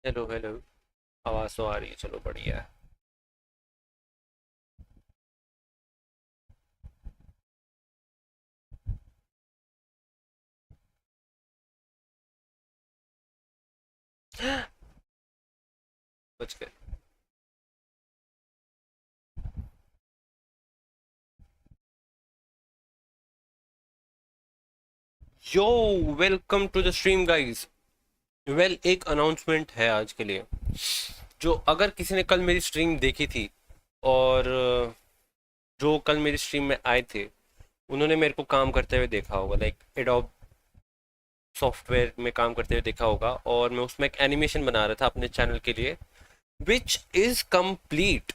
Hello hello. आवाज़ तो आ रही है, चलो बढ़िया है। बच गए। Yo, welcome to the stream guys. Well, एक अनाउंसमेंट है आज के लिए। जो अगर किसी ने कल मेरी स्ट्रीम देखी थी और जो कल मेरी स्ट्रीम में आए थे, उन्होंने मेरे को काम करते हुए देखा होगा, लाइक एडोब सॉफ्टवेयर में काम करते हुए देखा होगा, और मैं उसमें एक एनिमेशन बना रहा था अपने चैनल के लिए, विच इज कंप्लीट।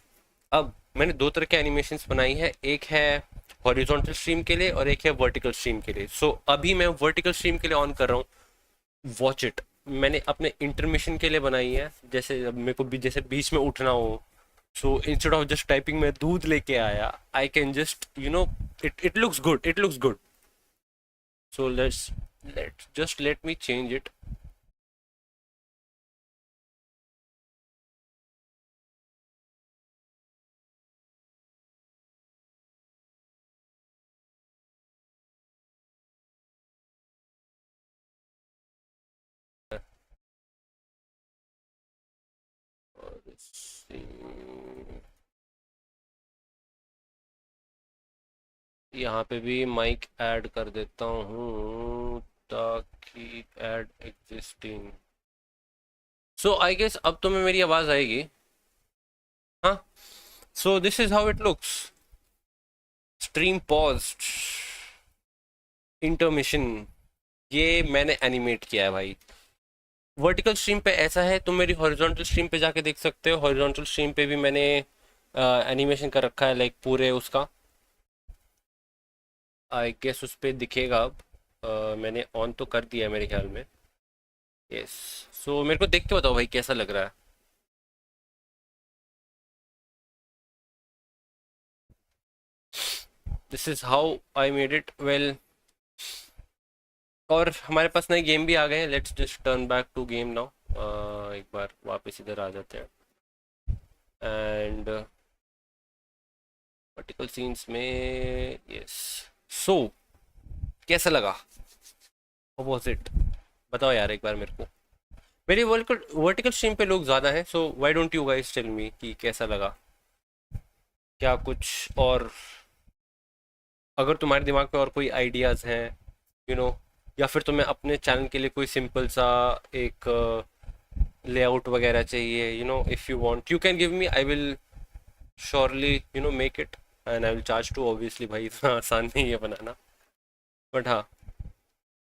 अब मैंने दो तरह के एनिमेशंस बनाई है, एक है हॉरिजॉन्टल स्ट्रीम के लिए और एक है वर्टिकल स्ट्रीम के लिए। सो अभी मैं वर्टिकल स्ट्रीम के लिए ऑन कर रहा हूँ। Watch it. मैंने अपने इंटरमिशन के लिए बनाई है, जैसे अब मेरे को भी जैसे बीच में उठना हो so instead of just typing मैं दूध लेके आया, I can just it looks good, it looks good. So let me change it. यहाँ पे भी माइक ऐड कर देता हूँ ताकि add existing. So I guess अब तो मैं मेरी आवाज आएगी. हाँ. So this is how it looks. Stream paused. Intermission. ये मैंने एनिमेट किया है भाई. वर्टिकल स्ट्रीम पे ऐसा है, तुम मेरी हॉरिजॉन्टल स्ट्रीम पे जाके देख सकते हो. हॉरिजॉन्टल स्ट्रीम पे भी मैंने एनिमेशन कर रखा है, लाइक पूरे उसका. आई गेस उस पे दिखेगा अब. मैंने ऑन तो कर दिया है मेरे ख्याल में. यस. सो मेरे को देख के बताओ भाई कैसा लग रहा है. This is how I made it well. और हमारे पास नए गेम भी आ गए हैं. Let's just turn back to game now. एक बार वापस इधर आ जाते हैं. एंड वर्टिकल सीन्स में. यस. सो कैसा लगा. अपोजिट. बताओ यार एक बार मेरे को. मेरी वर्टिकल स्ट्रीम पे लोग ज़्यादा हैं, so why don't you guys tell me कि कैसा लगा. क्या कुछ और अगर तुम्हारे दिमाग में और कोई आइडियाज़ हैं, या फिर तुम्हें अपने चैनल के लिए कोई सिंपल सा एक लेआउट वगैरह चाहिए, if you want you can give me. I will surely make it. And I will charge too, obviously भाई इतना आसान नहीं है बनाना. बट हाँ,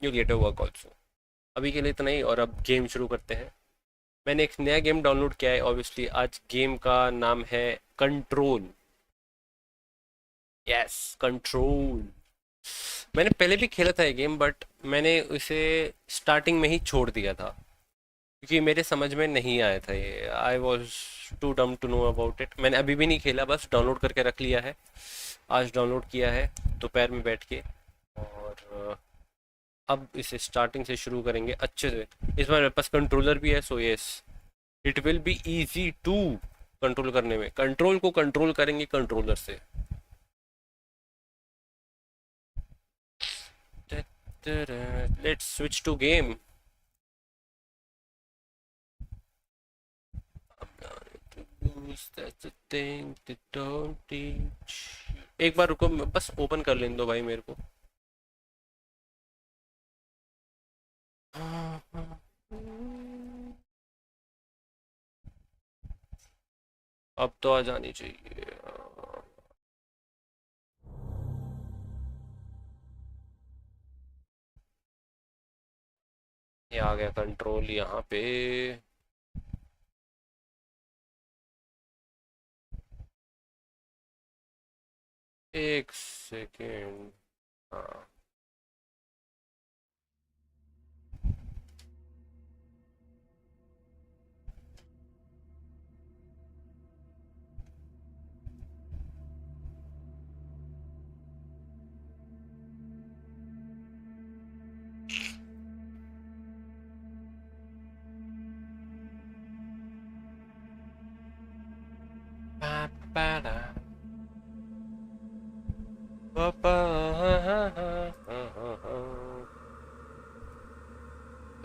you get a work also. अभी के लिए इतना ही, और अब गेम शुरू करते हैं. मैंने एक नया गेम डाउनलोड किया है ऑब्वियसली. आज गेम का नाम है कंट्रोल. Yes, control. मैंने पहले भी खेला था ये गेम, बट मैंने उसे स्टार्टिंग में ही छोड़ दिया था क्योंकि मेरे समझ में नहीं आया था ये. आई वॉज टू डम टू नो अबाउट इट. मैंने अभी भी नहीं खेला, बस डाउनलोड करके रख लिया है. आज डाउनलोड किया है दोपहर में बैठ के. और अब इसे स्टार्टिंग से शुरू करेंगे अच्छे से. इस बार मेरे पास कंट्रोलर भी है, so yes, it will be easy to control करने में. कंट्रोल को कंट्रोल करेंगे कंट्रोलर से. Let's switch to game. That's the thing they don't teach. एक बार रुको, बस ओपन कर लेने दो भाई मेरे को. अब तो आ जानी चाहिए. ये आ गया कंट्रोल यहाँ पे. एक सेकेंड. हाँ.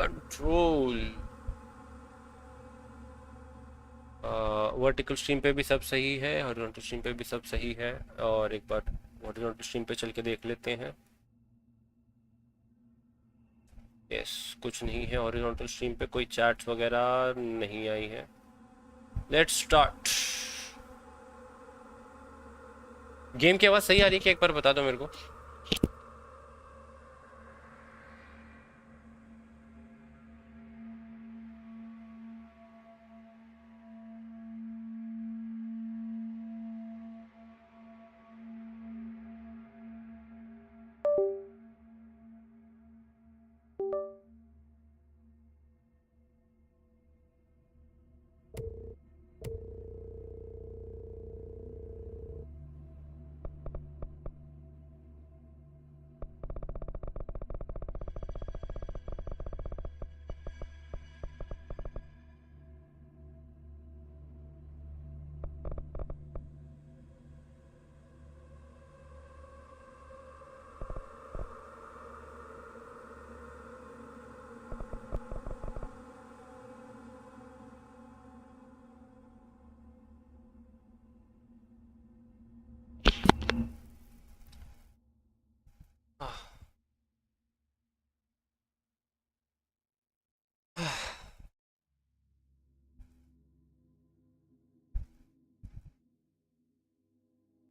कंट्रोल. वर्टिकल स्ट्रीम पे भी सब सही है, हॉरिजॉन्टल स्ट्रीम पे भी सब सही है. और एक बार हॉरिजॉन्टल स्ट्रीम पे चल के देख लेते हैं. यस, कुछ नहीं है हॉरिजॉन्टल स्ट्रीम पे, कोई चैट्स वगैरह नहीं आई है. Let's start. गेम की आवाज़ सही आ रही है क्या, एक बार बता दो मेरे को.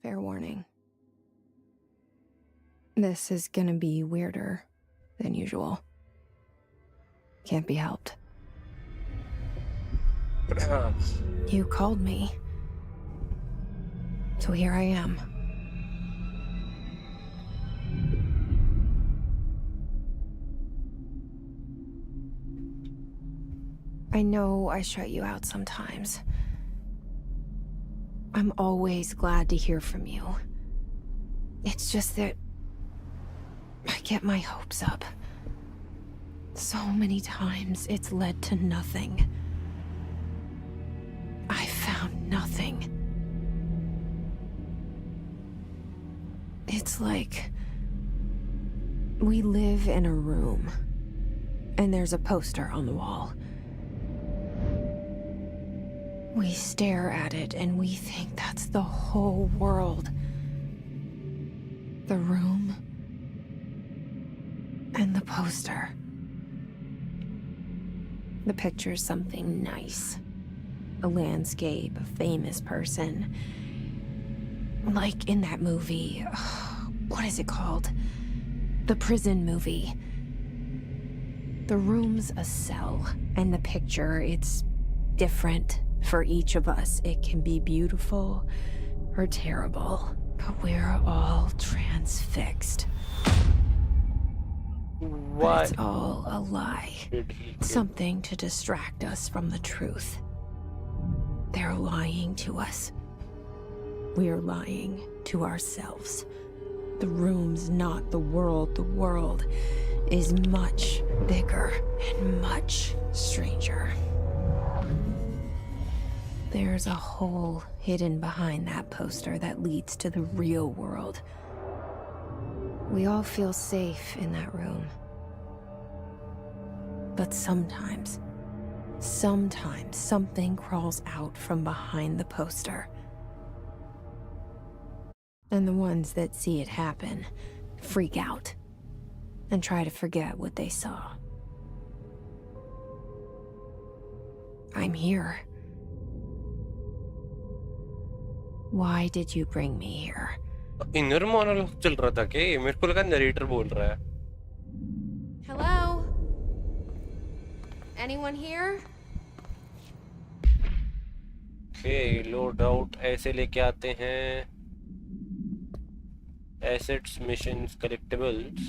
fair warning. This is gonna be weirder than usual. Can't be helped. You called me. So here I am. I know I shut you out sometimes. I'm always glad to hear from you. It's just that I get my hopes up. So many times it's led to nothing. I found nothing. It's like we live in a room, and there's a poster on the wall. We stare at it and we think that's the whole world. The room and the poster. The picture's something nice. A landscape, a famous person. Like in that movie, what is it called? The prison movie. The room's a cell, and the picture, it's different for each of us. It can be beautiful or terrible, but we're all transfixed. Why? But it's all a lie. Something to distract us from the truth. They're lying to us. We're lying to ourselves. The room's not the world. The world is much bigger and much stranger. There's a hole hidden behind that poster that leads to the real world. We all feel safe in that room. But sometimes something crawls out from behind the poster. And the ones that see it happen freak out and try to forget what they saw. I'm here. Why did you bring me here? Inner monologue चल रहा था क्या? मेरे को लगा narrator बोल रहा है. Hello? Anyone here? Okay, load out ऐसे लेके आते हैं. Assets, missions, collectibles.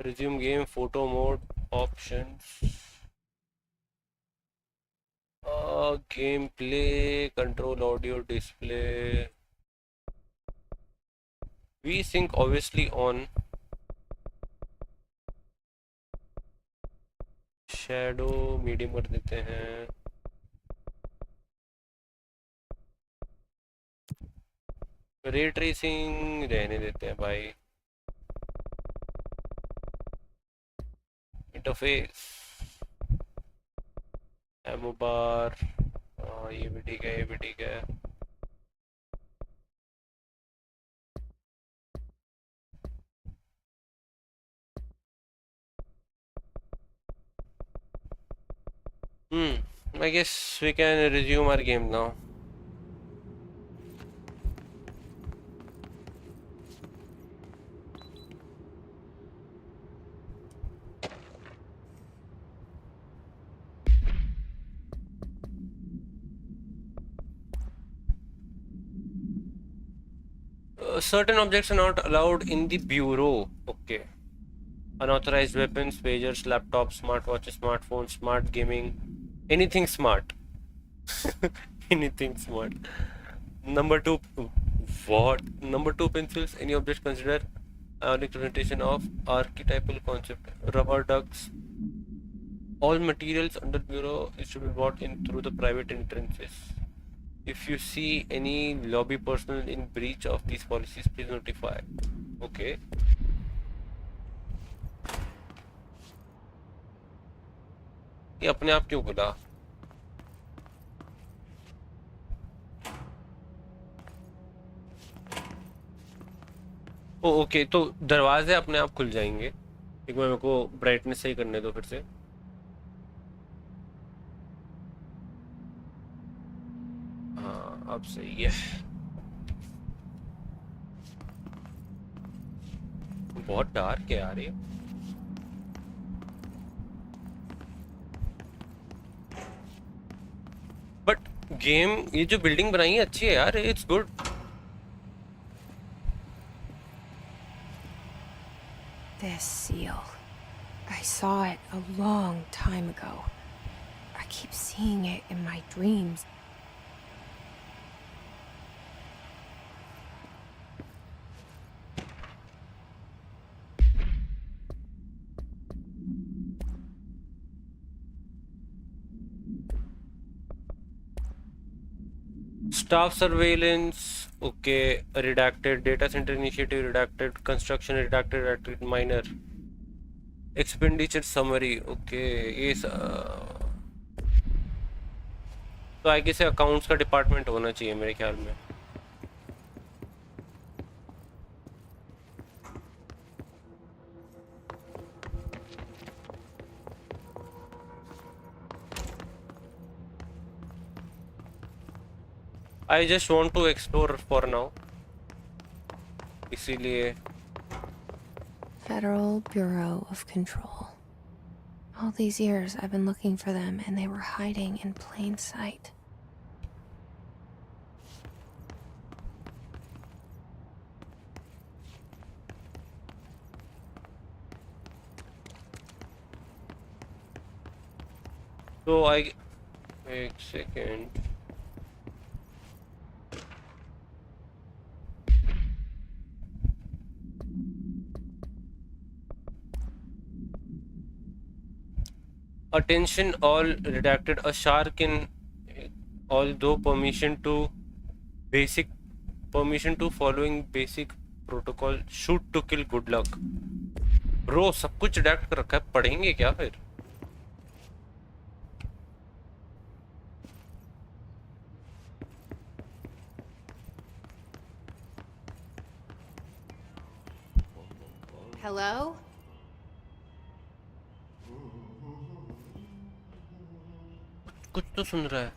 Resume game, photo mode, options. Gameplay, control audio, display. V-Sync obviously on. Shadow medium कर देते हैं. रे ट्रेसिंग रहने देते हैं भाई. इंटरफेस, एमो बार, ये भी ठीक है, ये भी ठीक है. I guess we can resume our game now. Certain objects are not allowed in the bureau. Okay. Unauthorized weapons, pagers, laptops, smartwatches, smartphones, smart gaming, anything smart. Anything smart. Number 2, what? Number 2, pencils. Any object considered ionic representation of archetypal concept. Rubber ducks. All materials under bureau is to be brought in through the private entrances. If you see any lobby personnel in breach of these policies, please notify. Okay. ये अपने आप क्यों खुला? ओ okay, तो दरवाजे अपने आप खुल जाएंगे. एक बार मेरे को ब्राइटनेस सही करने दो फिर से. हाँ हिसाब से ये बहुत डार्क है यार ये। बट गेम ये जो बिल्डिंग बनाई है अच्छी है यार, it's good. This seal. I saw it a long time ago. I keep seeing it in my dreams. Staff surveillance, okay, redacted, data center initiative redacted, construction redacted, minor, expenditure summary, okay, ये तो I guess accounts का department होना चाहिए मेरे ख्याल में। I just want to explore for now, इसीलिए। Federal Bureau of Control. All these years I've been looking for them and they were hiding in plain sight. तो आई एक second, attention all redacted, a shark in although permission to following basic protocol, shoot to kill, good luck। Bro सब कुछ रिडैक्ट कर रखा है, पढ़ेंगे क्या फिर? Hello? कुछ तो सुन रहा है।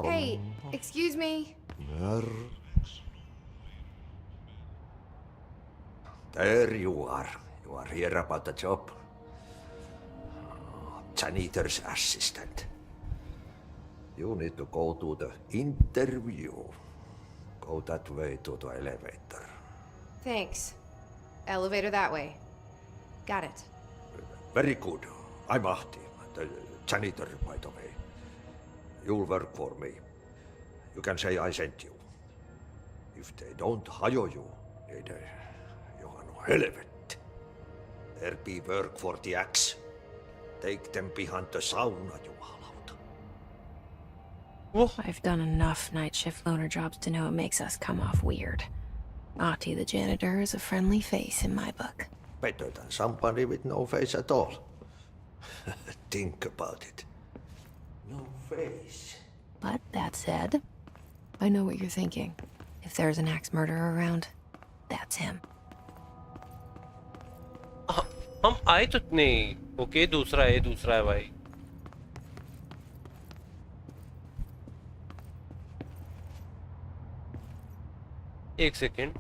Hey, excuse me. There you are. You are here about the job. Janitor's assistant. You need to go to the interview. Go that way to the elevator. Thanks. Elevator that way. Got it. Very good. I'm Ahti, the janitor, by the way. You'll work for me. You can say I sent you. If they don't hire you, then you are no helvet. There be work for the axe. Take them behind the sauna, jumalauta. I've done enough night shift loner jobs to know it makes us come off weird. Ahti the janitor is a friendly face in my book. Better than somebody with no face at all. Think about it. No face. But that said, I know what you're thinking. If there's an axe murderer around, that's him. हम आए तो नहीं, okay दूसरा है भाई। एक second,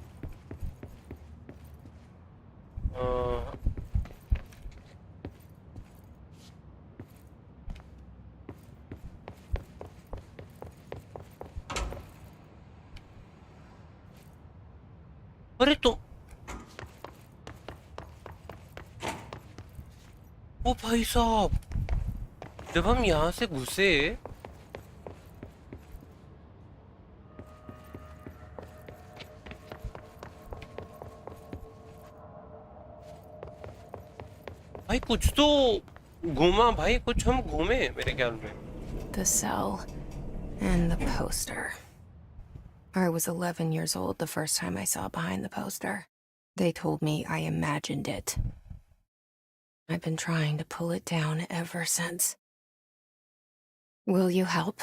अरे तो ओ भाई साहब, जब हम यहाँ से घुसे भाई, कुछ तो घूमा भाई, कुछ हम घूमे मेरे ख्याल में। The cell and the poster. I was 11 years old the first time I saw behind the poster. They told me I imagined it. I've been trying to pull it down ever since. Will you help?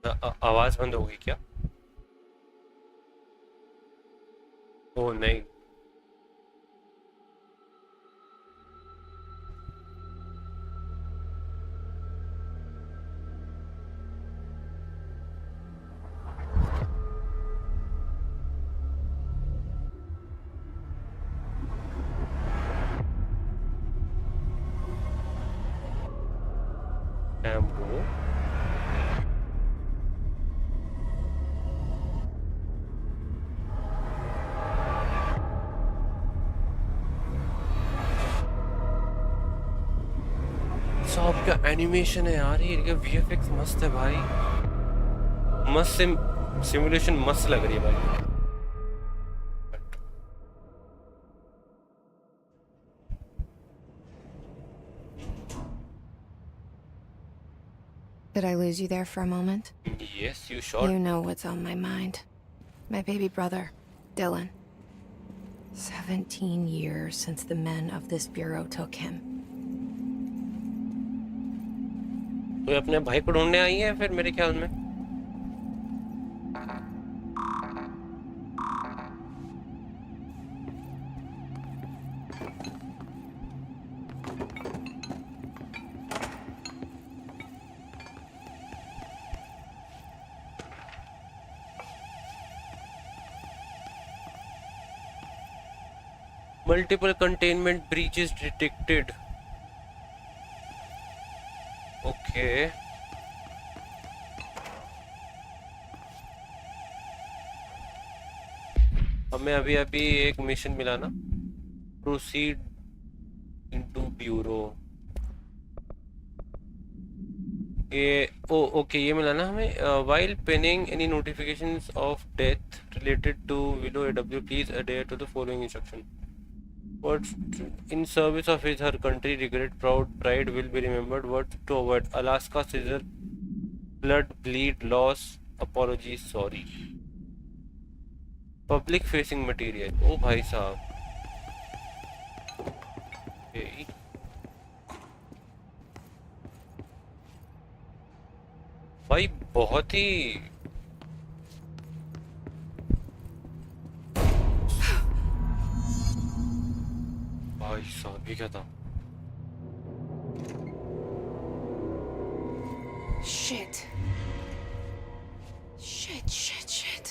आवाज बंद हो गई क्या? ओ नहीं, वो सब क्या animation है यार, ये वीएफएक्स मस्त है भाई, मस्त सिमुलेशन मस्त लग रही है भाई। Did I lose you there for a moment? Yes, you sure? You know what's on my mind. My baby brother, Dylan. 17 years since the men of this bureau took him. तो अपने भाई को ढूंढने आई है फिर मेरे ख्याल में। Multiple containment breaches detected. Okay. हमें अभी अभी एक मिशन मिला ना, प्रोसीड इनटू ब्यूरो। ये ओके ये मिला ना हमें, while pending any notifications of death related to Willow AW please adhere to the following instruction. What in service of his her country, regret, pride will be remembered. What to avoid: Alaska scissor, blood, bleed, loss, apology, sorry. Public facing material. ओ भाई साहब, okay. भाई बहुत ही भाई साहब, ये क्या था? Shit. Shit.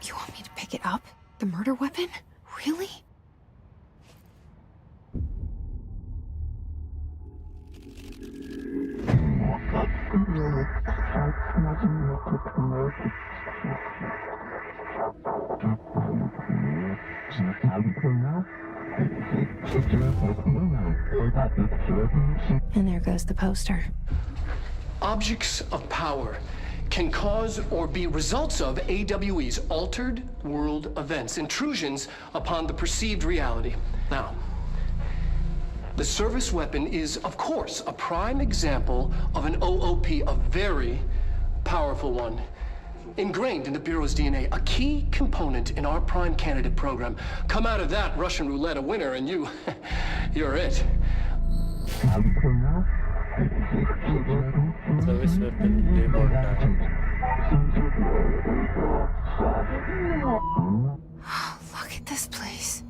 You want me to pick it up? The murder weapon? Really? And there goes the poster. Objects of power can cause or be results of AWE's altered world events, intrusions upon the perceived reality. Now, the service weapon is, of course, a prime example of an OOP, a very powerful one. Ingrained in the Bureau's DNA, a key component in our prime candidate program. Come out of that Russian roulette a winner and you're it. Service weapon labeled down. Look at this place.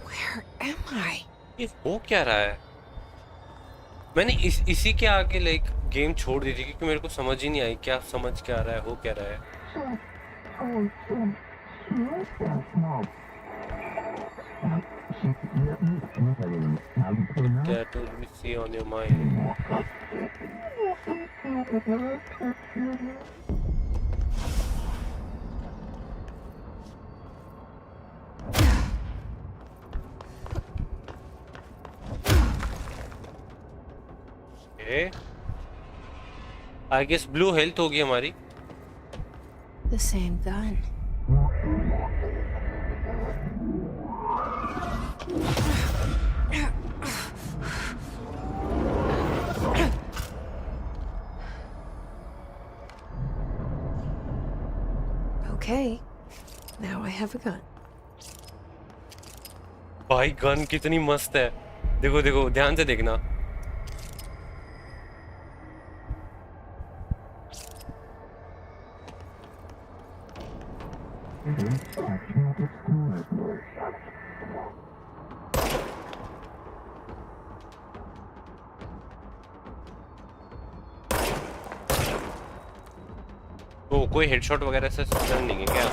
Where am I? ये हो क्या रहा है? मैंने इसी के आगे like game छोड़ दी थी क्योंकि मेरे को समझ ही नहीं आई क्या समझ क्या रहा है, हो क्या रहा है। That will be see on your mind. Okay. I guess blue health होगी हमारी। The same gun. Okay, now I have a gun. भाई गन कितनी मस्त है, देखो देखो ध्यान से देखना। ओ कोई हेडशॉट वगैरह से सिस्टम नहीं है क्या?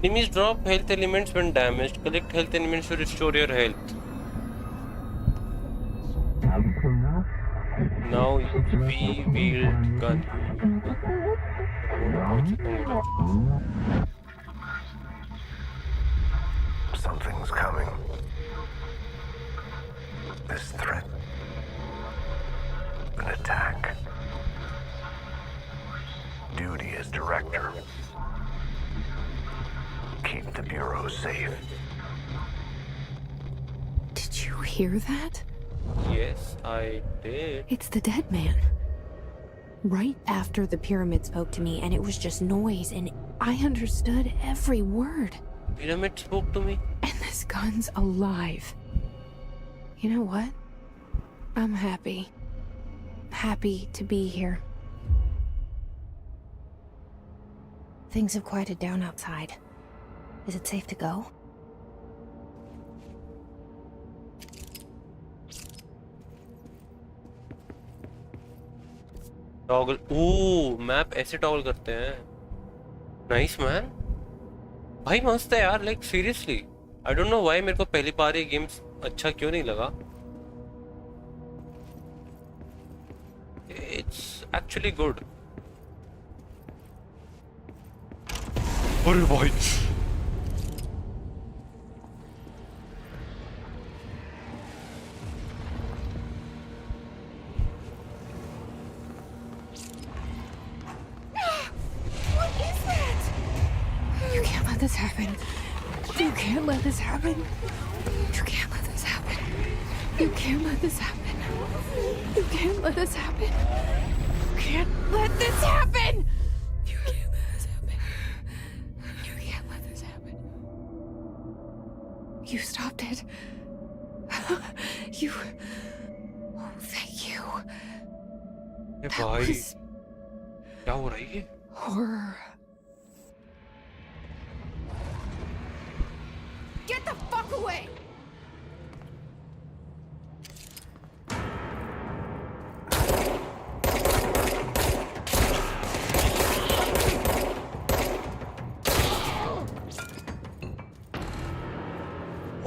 Enemies drop health elements when damaged. Collect health elements to restore your health. Now we wield gun. Something's coming. This threat. An attack. Duty as director. Keep the Bureau safe. Did you hear that? Yes, I did. It's the dead man. Right after the pyramid spoke to me, and it was just noise, and I understood every word. Pyramid spoke to me? And this gun's alive. You know what? I'm happy. Happy to be here. Things have quieted down outside. Is it safe to go? Toggle ओ map ऐसे toggle करते हैं nice man भाई मस्त है यार like seriously I don't know why मेरे को पहली बार ये गेम्स अच्छा क्यों नहीं लगा इट्स एक्चुअली गुड अरे भाई This happen. You can't let this happen. You can't let this happen. You can't let this happen. You can't let this happen. You can't let this happen. You can't let this happen. You can't let this happen. You stopped it. You. Oh, thank you. ये भाई क्या हो रही है horror. Get the fuck away!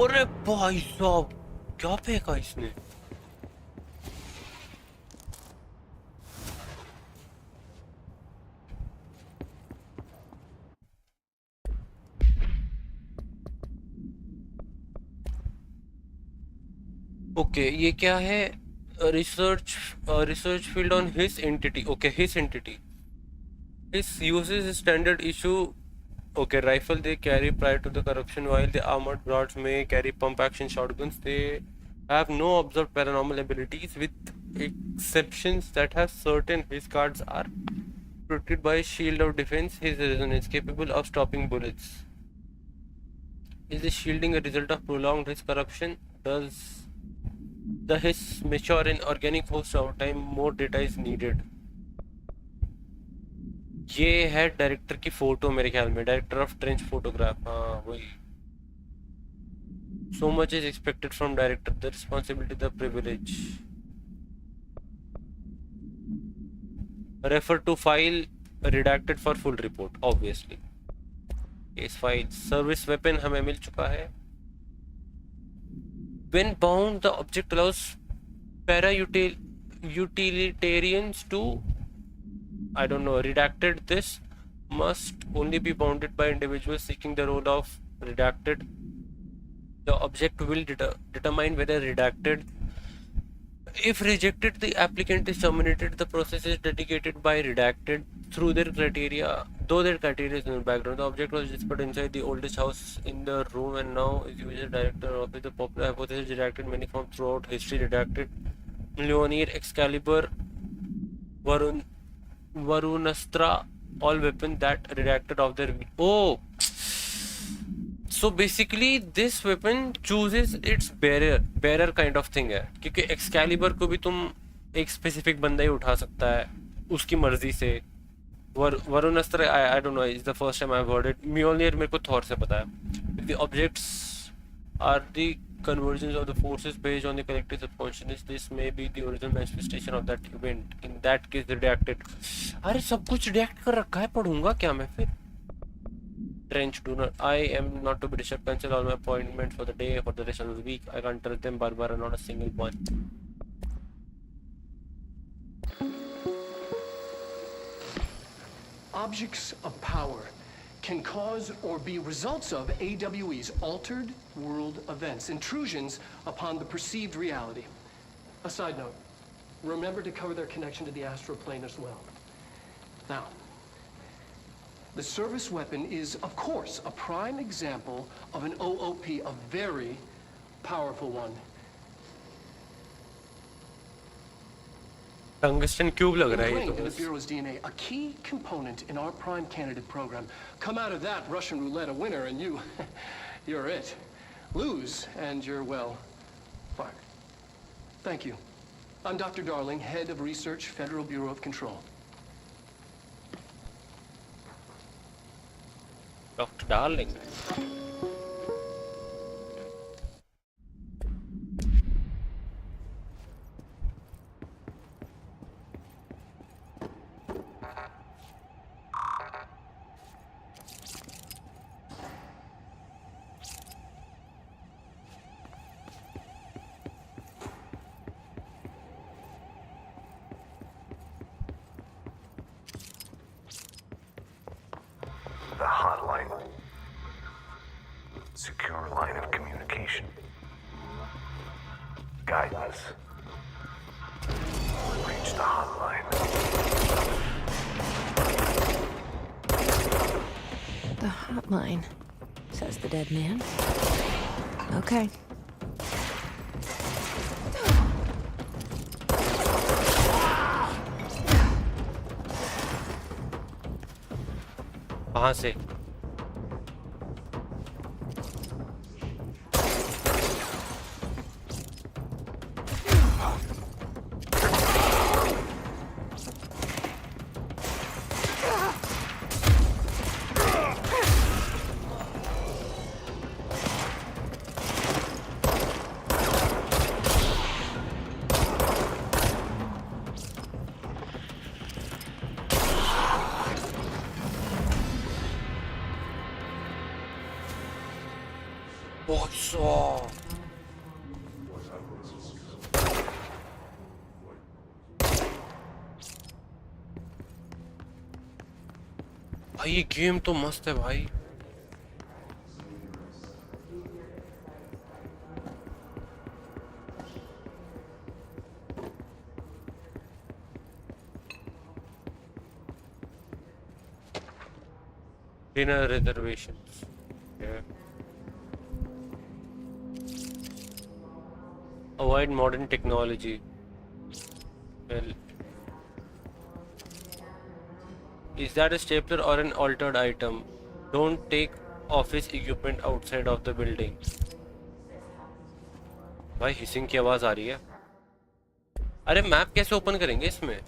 अरे भाई साहब क्या फेंका इसने ओके ये क्या है research field on his entity okay his entity his uses standard issue okay rifle they carry prior to the corruption while the armored guards may carry pump action shotguns they have no observed paranormal abilities with exceptions that have certain his guards are protected by a shield of defense his resonance capable of stopping bullets is the shielding a result of prolonged his corruption does the his mature in organic host over time more data is needed ये है director की photo मेरे ख्याल में director of trench photograph हाँ वही so much is expected from director the responsibility the privilege refer to file redacted for full report obviously. Case file. Service weapon हमें मिल चुका है. When bound, the object allows utilitarians to, I don't know, redacted. This must only be bounded by individuals seeking the role of redacted. The object will determine whether redacted. If rejected, the applicant is terminated. The process is dedicated by redacted through their criteria. Though their criteria is in the background, the object was discovered inside the oldest house in the room and now is user director of the popular hypothesis redacted many forms throughout history. Redacted Leonir, Excalibur, Varunastra, all weapons that redacted of their. Oh, so basically this weapon chooses its bearer kind of thing है, क्योंकि Excalibur को भी तुम एक specific बंदा ही उठा सकता है उसकी मर्जी से. Varunastra I don't know, is the first time I have heard it. Mjolnir मेरे को थॉर से पता है. The objects are the convergence of the forces based on the collective subconsciousness. This may be the original manifestation of that event. In that case, redacted. अरे सब कुछ redact कर रखा है, पढ़ूंगा क्या मैं फिर? Trench do not. I am not to be disturbed. Cancel all my appointments for the day, for the rest of the week. I can't tell them, Barbara, not a single one. Objects of power can cause or be results of AWE's altered world events, intrusions upon the perceived reality. A side note, remember to cover their connection to the astral plane as well. Now, the service weapon is, of course, a prime example of an OOP, a very powerful one. Tungsten cube लग रहा है ये Ingrained in तो. the Bureau's DNA, a key component in our prime candidate program. Come out of that Russian roulette a winner and you're it. Lose and you're, well, fired. Thank you. I'm Dr. Darling, head of research, Federal Bureau of Control. Dr. Darling. The hotline. Secure line of communication. Guidance. Reach the hotline. The hotline, says the dead man. Okay. कहाँ से? भाई ये game तो मस्त है भाई. Dinner reservations. Yeah. Avoid modern technology. Well, is that a stapler or an altered item? Don't take office equipment outside of the building. भाई hissing की आवाज आ रही है. अरे मैप कैसे ओपन करेंगे इसमें?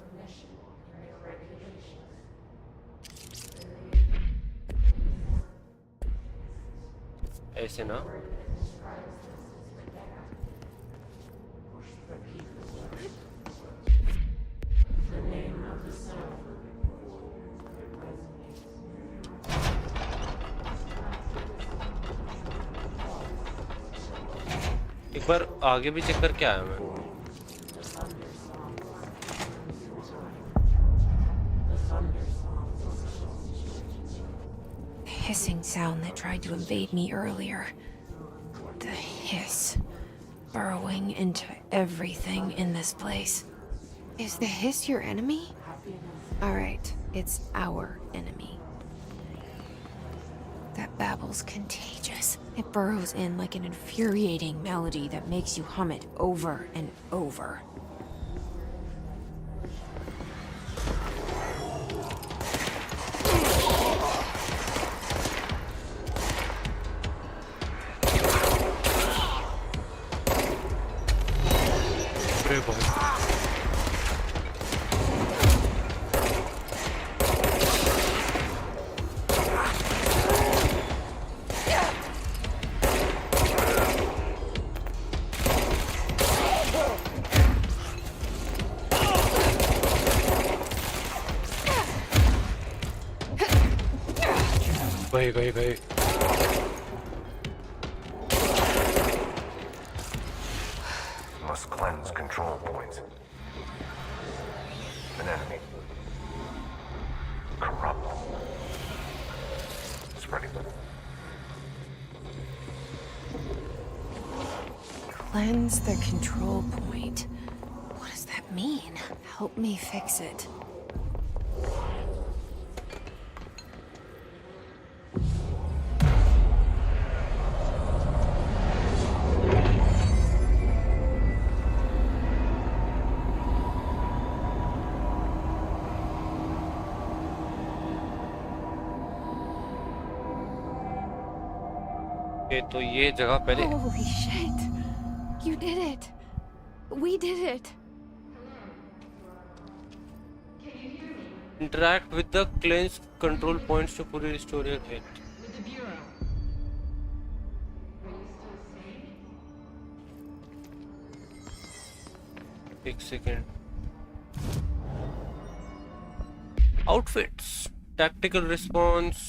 ऐसे ना. एक बार आगे भी चेक करके आया मैं। The hissing sound that tried to invade me earlier. The hiss. Burrowing into everything in this place. Is the hiss your enemy? Alright, it's our enemy. That babble's contagious. It burrows in like an infuriating melody that makes you hum it over and over. अरे बहुत गए Must cleanse control points. An enemy. Corrupt. Spreading. Cleanse the control point. What does that mean? Help me fix it. तो ये जगह पहले Holy shit! You did it! We did it! interact with the cleanse control points to fully restore your health. एक second. Outfits, tactical response,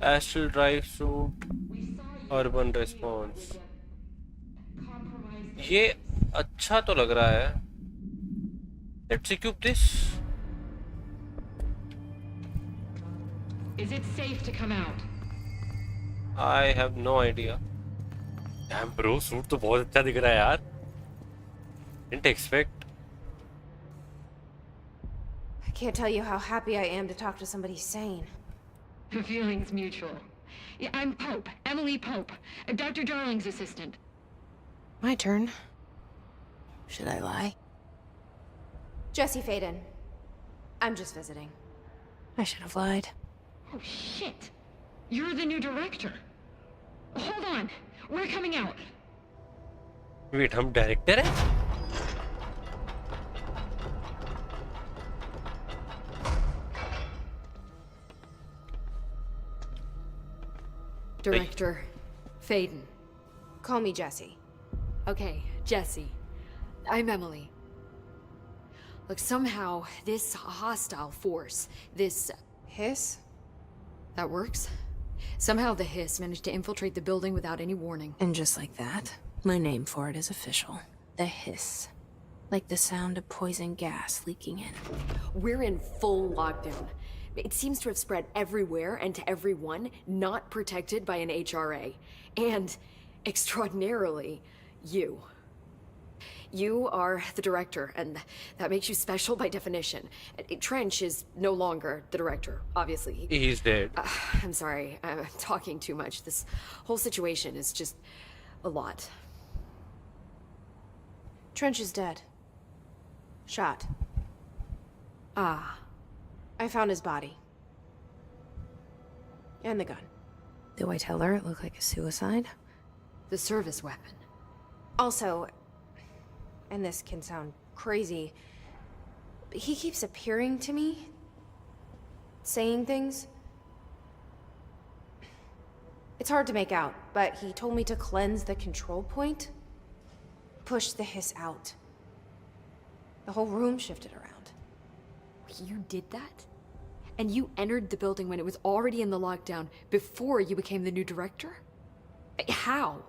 astral drive suit, urban response. ये अच्छा तो लग रहा है. Let's equip this. Is it safe to come out? I have no idea. Damn bro, suit तो बहुत अच्छा दिख रहा है यार. Didn't expect. I can't tell you how happy I am to talk to somebody sane. The feeling's mutual. Yeah, I'm Pope, Emily Pope, Dr. Darling's assistant. My turn. Should I lie? Jesse Faden. I'm just visiting. I should have lied. Oh, shit. You're the new director. Hold on. We're coming out. Wait, हम director हैं? Director Faden. Call me Jesse. Okay, Jesse. I'm Emily. Look, somehow this hostile force, this... Hiss? that works? Somehow the hiss managed to infiltrate the building without any warning. And just like that, my name for it is official. The hiss. Like the sound of poison gas leaking in. We're in full lockdown. It seems to have spread everywhere and to everyone not protected by an HRA. And, extraordinarily, you. You are the director, and that makes you special by definition. Trench is no longer the director, obviously. He's dead. I'm sorry, I'm talking too much. This whole situation is just a lot. Trench is dead. Shot. Ah. I found his body. And the gun. Do I tell her it looked like a suicide? The service weapon. Also, and this can sound crazy, but he keeps appearing to me, saying things. It's hard to make out, but he told me to cleanse the control point, push the hiss out. The whole room shifted around. You did that? And you entered the building when it was already in the lockdown before you became the new director? How?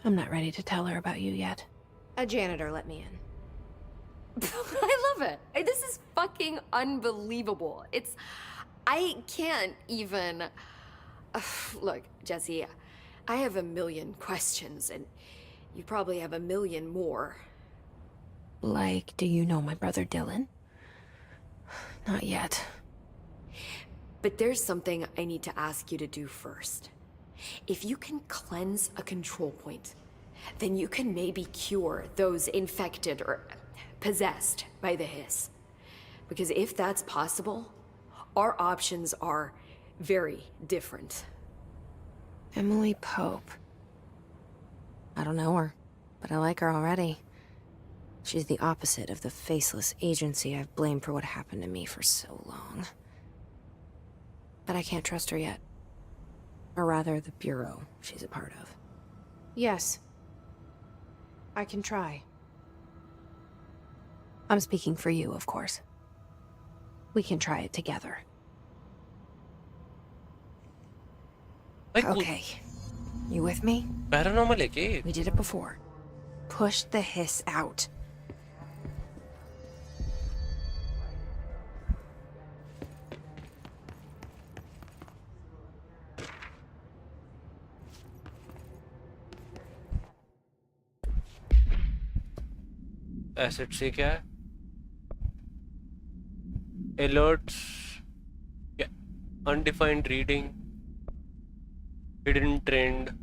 I'm not ready to tell her about you yet. A janitor let me in. I love it. This is fucking unbelievable. I can't even... Look, Jesse, I have a million questions, and you probably have a million more. Like, do you know my brother Dylan? Not yet. But there's something I need to ask you to do first. If you can cleanse a control point, then you can maybe cure those infected or possessed by the hiss. Because if that's possible, our options are very different. Emily Pope. I don't know her, but I like her already. She's the opposite of the faceless agency I've blamed for what happened to me for so long. But I can't trust her yet. Or rather, the bureau she's a part of. Yes. I can try. I'm speaking for you, of course. We can try it together. Okay. You with me? Paranormal है क्या? We did it before. Push the hiss out. Acid से क्या है? Alerts, undefined reading, hidden trend.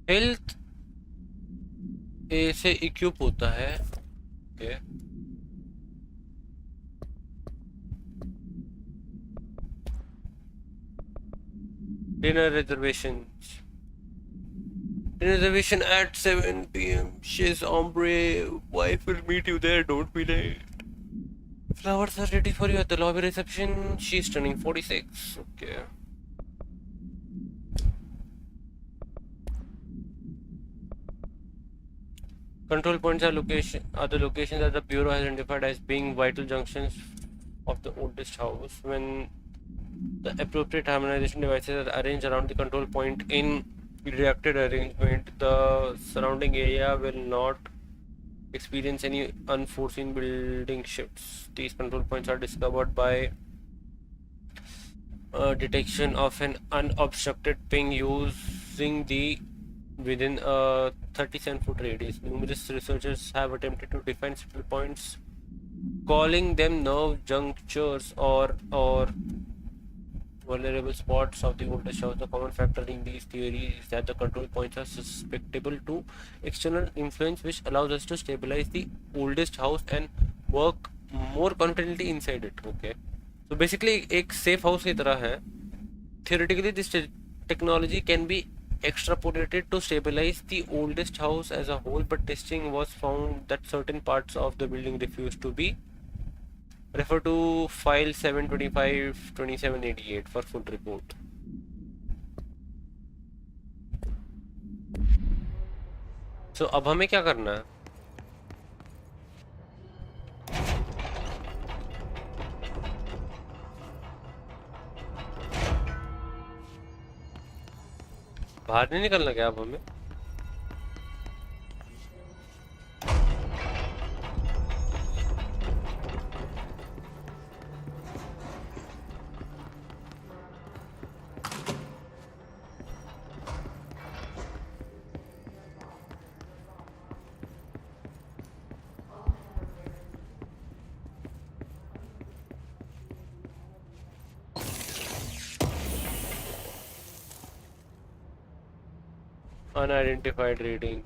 Health A से equip होता है. Okay. Dinner reservations. Reservation at 7 p.m. She's ombre. Wife will meet you there. Don't be late. Flowers are ready for you at the lobby reception. She's turning 46. Okay. Control points are the locations that the bureau has identified as being vital junctions of the oldest house. When the appropriate harmonization devices are arranged around the control point in reacted arrangement, the surrounding area will not experience any unforeseen building shifts. These control points are discovered by detection of an unobstructed ping using the within a 37-foot radius. Numerous researchers have attempted to define central points, calling them nerve junctures or vulnerable spots of the oldest house. The common factor in these theories is that the control points are susceptible to external influence, which allows us to stabilize the oldest house and work more confidently inside it. Okay, so basically एक safe house की तरह है. Theoretically, this technology can be extrapolated to stabilize the oldest house as a whole, but testing was found that certain parts of the building refused to be. Refer to file 725-2788 for full report. So अब हमें क्या करना है? बाहर नहीं निकलना क्या अब हमें? Unidentified reading.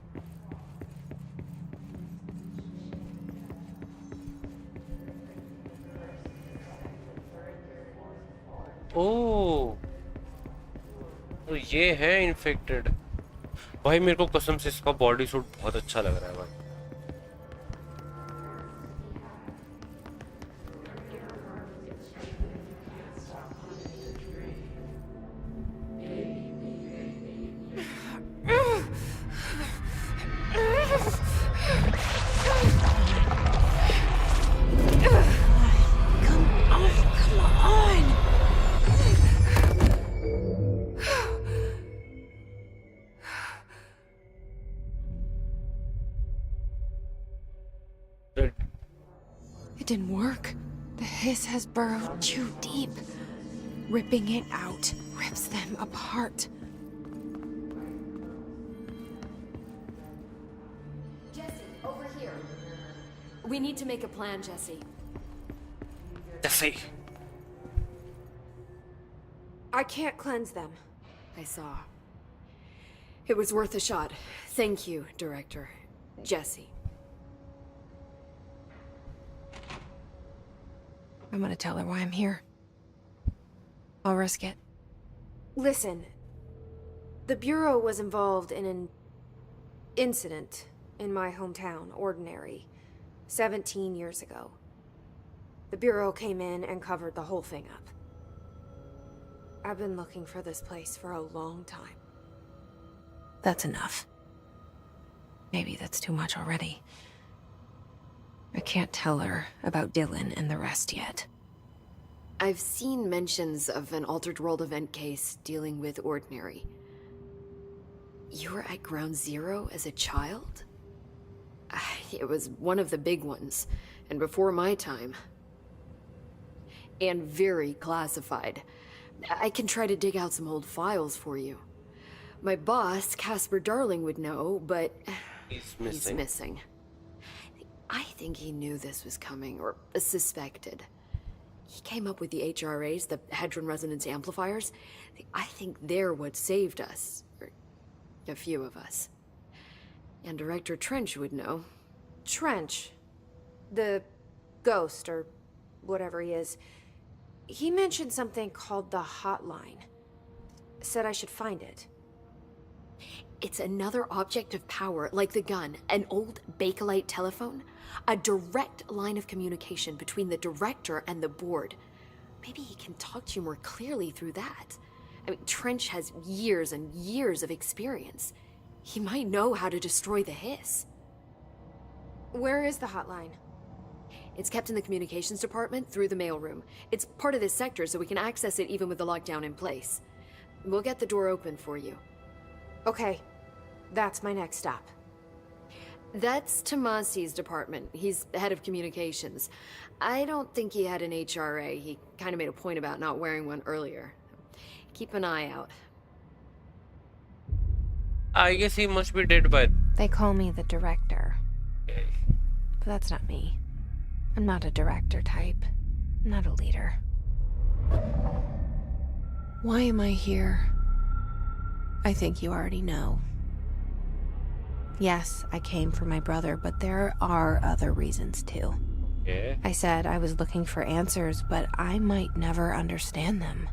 ओह, तो ये है इन्फेक्टेड। भाई मेरे को कसम से इसका बॉडी सूट बहुत अच्छा लग रहा है भाई। Come on! It didn't work. The hiss has burrowed too deep. Ripping it out rips them apart. Jesse, over here. We need to make a plan, Jesse. Jesse. I can't cleanse them. I saw. It was worth a shot. Thank you, Director. Jesse. I'm gonna tell her why I'm here. I'll risk it. Listen, the Bureau was involved in an incident in my hometown, Ordinary, 17 years ago. The Bureau came in and covered the whole thing up. I've been looking for this place for a long time. That's enough. Maybe that's too much already. I can't tell her about Dylan and the rest yet. I've seen mentions of an Altered World event case dealing with Ordinary. You were at Ground Zero as a child? It was one of the big ones, and before my time. And very classified. I can try to dig out some old files for you. My boss, Casper Darling, would know, but He's he's missing. I think he knew this was coming, or suspected. He came up with the HRAs, the Hadron Resonance Amplifiers. I think they're what saved us. Or a few of us. And Director Trench would know. Trench, the ghost, or whatever he is, he mentioned something called the hotline. Said I should find it. It's another object of power, like the gun, an old Bakelite telephone. A direct line of communication between the director and the board. Maybe he can talk to you more clearly through that. I mean, Trench has years and years of experience. He might know how to destroy the hiss. Where is the hotline? It's kept in the communications department through the mailroom. It's part of this sector, so we can access it even with the lockdown in place. We'll get the door open for you. Okay, that's my next stop. That's Tomasi's department. He's head of communications. I don't think he had an HRA. He kind of made a point about not wearing one earlier. Keep an eye out. I guess he must be dead by. They call me the director. But that's not me. I'm not a director type. I'm not a leader. Why am I here? I think you already know. Yes, I came for my brother, but there are other reasons too. Yeah. I said I was looking for answers, but I might never understand them.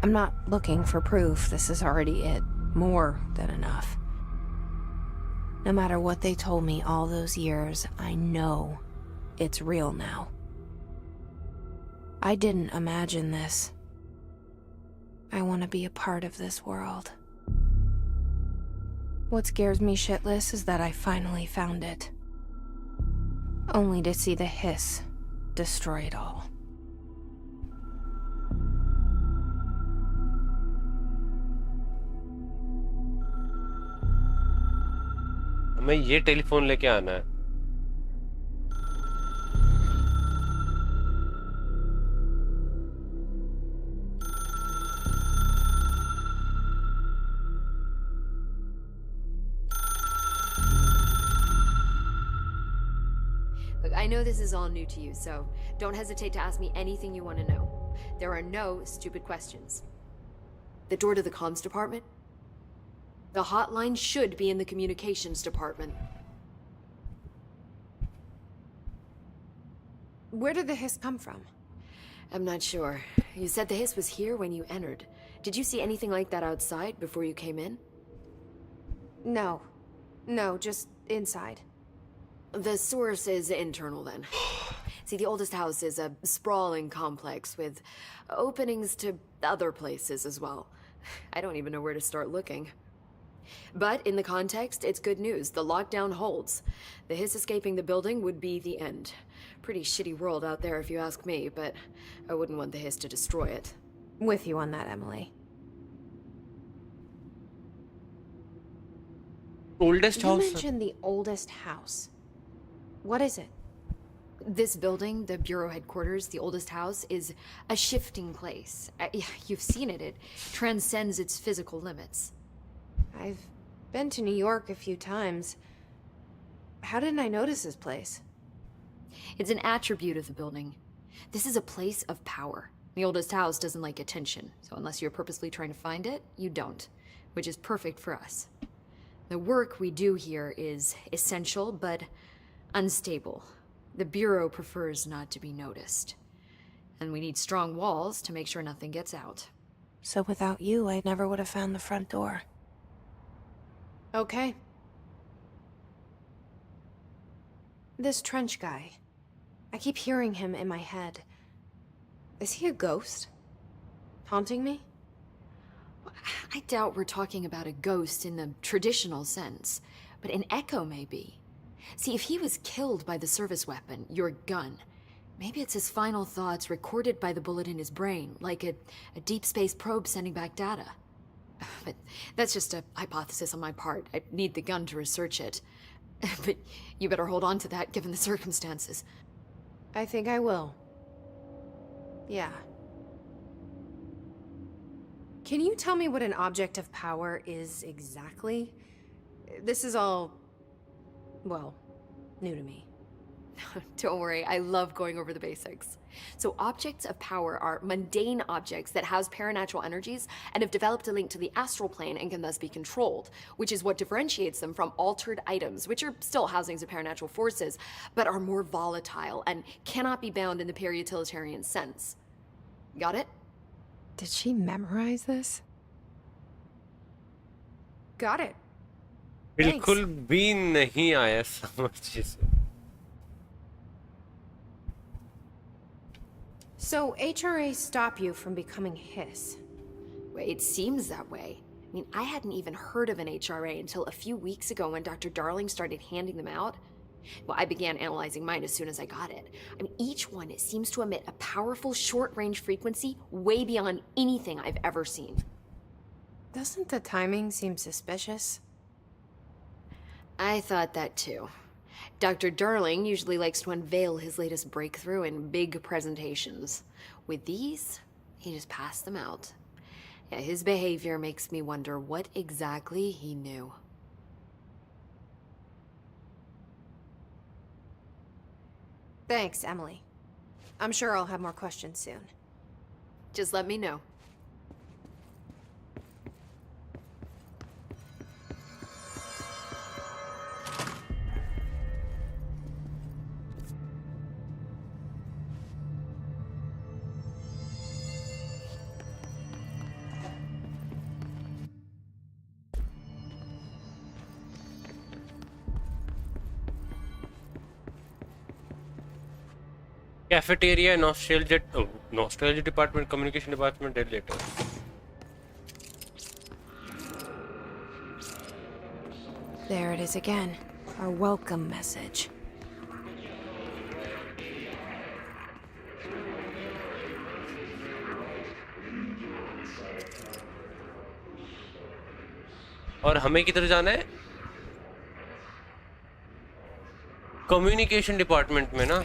I'm not looking for proof. This is already it. More than enough. No matter what they told me all those years, I know it's real now. I didn't imagine this. I want to be a part of this world. What scares me shitless is that I finally found it. Only to see the hiss destroy it all. हमें ये telephone लेके आना है। Look, I know this is all new to you, so don't hesitate to ask me anything you want to know. There are no stupid questions. The door to the comms department? The hotline should be in the communications department. Where did the hiss come from? I'm not sure. You said the hiss was here when you entered. Did you see anything like that outside before you came in? No. No, just inside. The source is internal then. See, the oldest house is a sprawling complex with openings to other places as well. I don't even know where to start looking. But in the context, it's good news. The lockdown holds. The hiss escaping the building would be the end. Pretty shitty world out there if you ask me, but I wouldn't want the hiss to destroy it. With you on that, Emily. Oldest You house. mentioned the oldest house. What is it? This building, the Bureau headquarters, the oldest house, is a shifting place. You've seen it. It transcends its physical limits. I've been to New York a few times. How didn't I notice this place? It's an attribute of the building. This is a place of power. The oldest house doesn't like attention, so unless you're purposely trying to find it, you don't, which is perfect for us. The work we do here is essential, but unstable. The Bureau prefers not to be noticed. And we need strong walls to make sure nothing gets out. So without you, I never would have found the front door. Okay. This trench guy. I keep hearing him in my head. Is he a ghost? Haunting me? I doubt we're talking about a ghost in the traditional sense, but an echo maybe. See, if he was killed by the service weapon, your gun, maybe it's his final thoughts recorded by the bullet in his brain, like a deep space probe sending back data. But that's just a hypothesis on my part. I'd need the gun to research it. But you better hold on to that given the circumstances. I think I will. Yeah. Can you tell me what an object of power is exactly? This is all, well, new to me. Don't worry, I love going over the basics. So objects of power are mundane objects that house paranatural energies and have developed a link to the astral plane and can thus be controlled, which is what differentiates them from altered items, which are still housings of paranatural forces, but are more volatile and cannot be bound in the peri-utilitarian sense. Got it? Did she memorize this? Got it. बिल्कुल भी नहीं आया समझ से. So HRA stop you from becoming Hiss? Well, it seems that way. I mean, I hadn't even heard of an HRA until a few weeks ago when Dr. Darling started handing them out. Well, I began analyzing mine as soon as I got it. I mean, each one seems to emit a powerful short-range frequency way beyond anything I've ever seen. Doesn't the timing seem suspicious? I thought that too. Dr. Darling usually likes to unveil his latest breakthrough in big presentations. With these, he just passed them out. Yeah, his behavior makes me wonder what exactly he knew. Thanks, Emily. I'm sure I'll have more questions soon. Just let me know. Cafeteria, nostalgia department, communication department, dead later. There it is again. Our welcome message. और हमें किधर जाना है? Communication department में ना.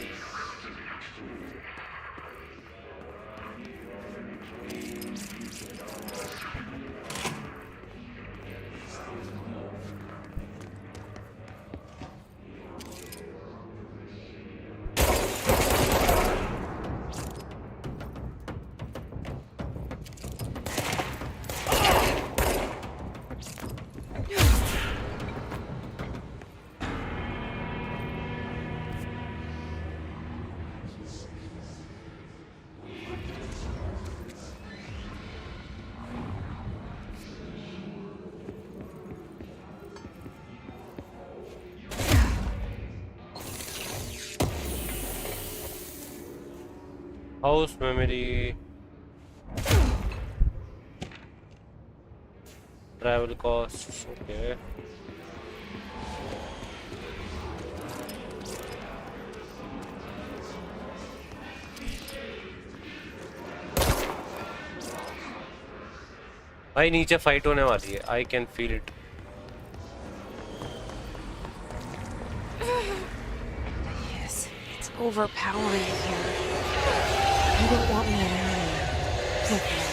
House memory, travel cost, okay. भाई नीचे fight होने वाली है, I can feel it. Yes, it's overpowering here. You don't want me alone. Look at it.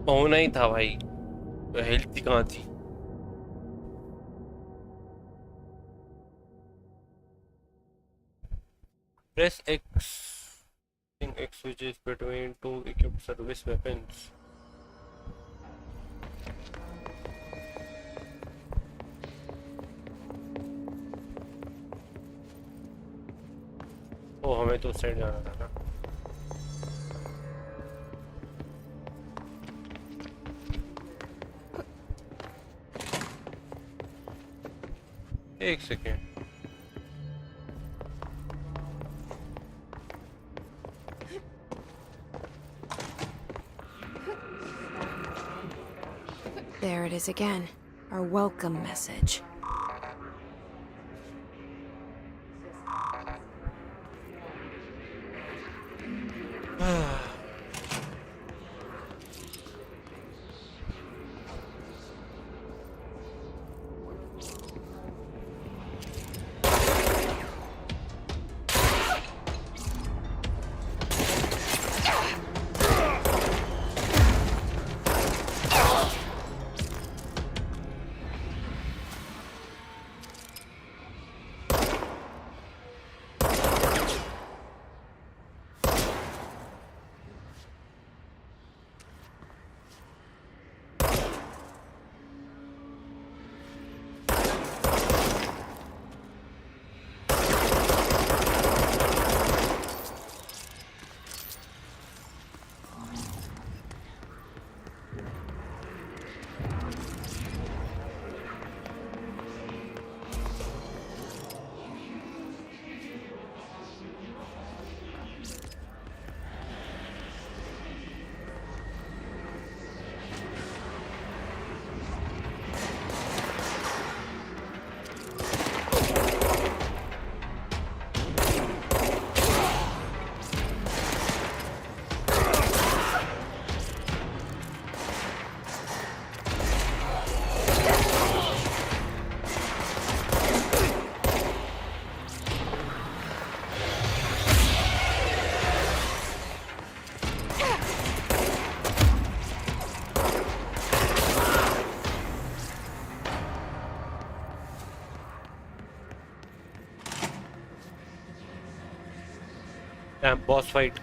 होना ही था भाई, हेल्थ कहाँ थी। Press X, X switches between two equipped service weapons. ओ हमें तो उस साइड जाना था ना। एक second, There it is again. Our welcome message. boss fight.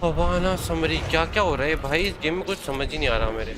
Havana summary, क्या क्या हो रहा है भाई इस गेम में, कुछ समझ ही नहीं आ रहा मेरे।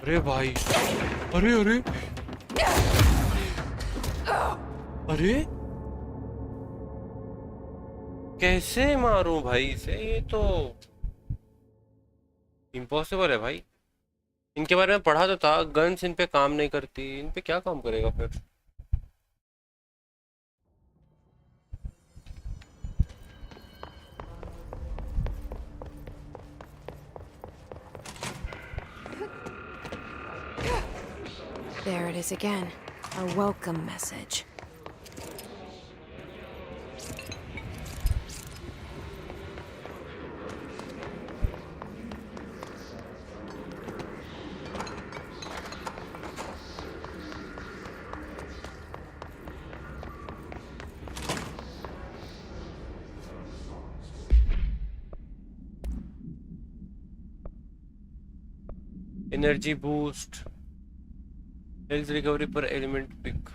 अरे भाई, अरे अरे अरे, कैसे मारूं भाई इसे? ये तो इम्पॉसिबल है भाई। इनके बारे में पढ़ा तो था, गन्स इन पे काम नहीं करती, इन पे क्या काम करेगा फिर? There it is again. Our welcome message. Energy boost, health recovery पर एलिमेंट पिक।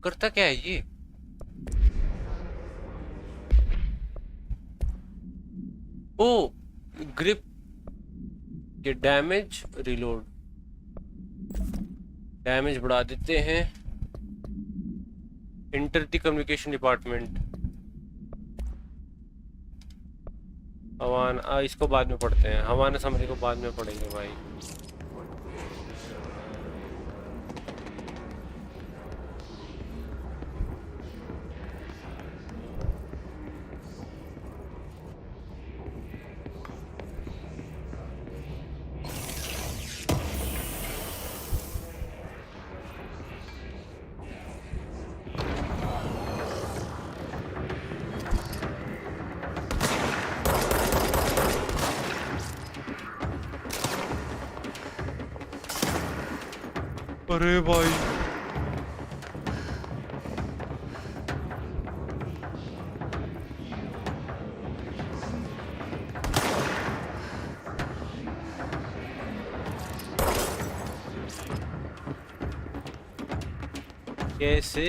करता क्या है ये? ओ, ग्रिप के डैमेज, रिलोड, डैमेज बढ़ा देते हैं। Enter the communication department. Havana, इसको बाद में पढ़ते हैं, हवाना समरी को बाद में पढ़ेंगे भाई। अरे भाई, कैसे?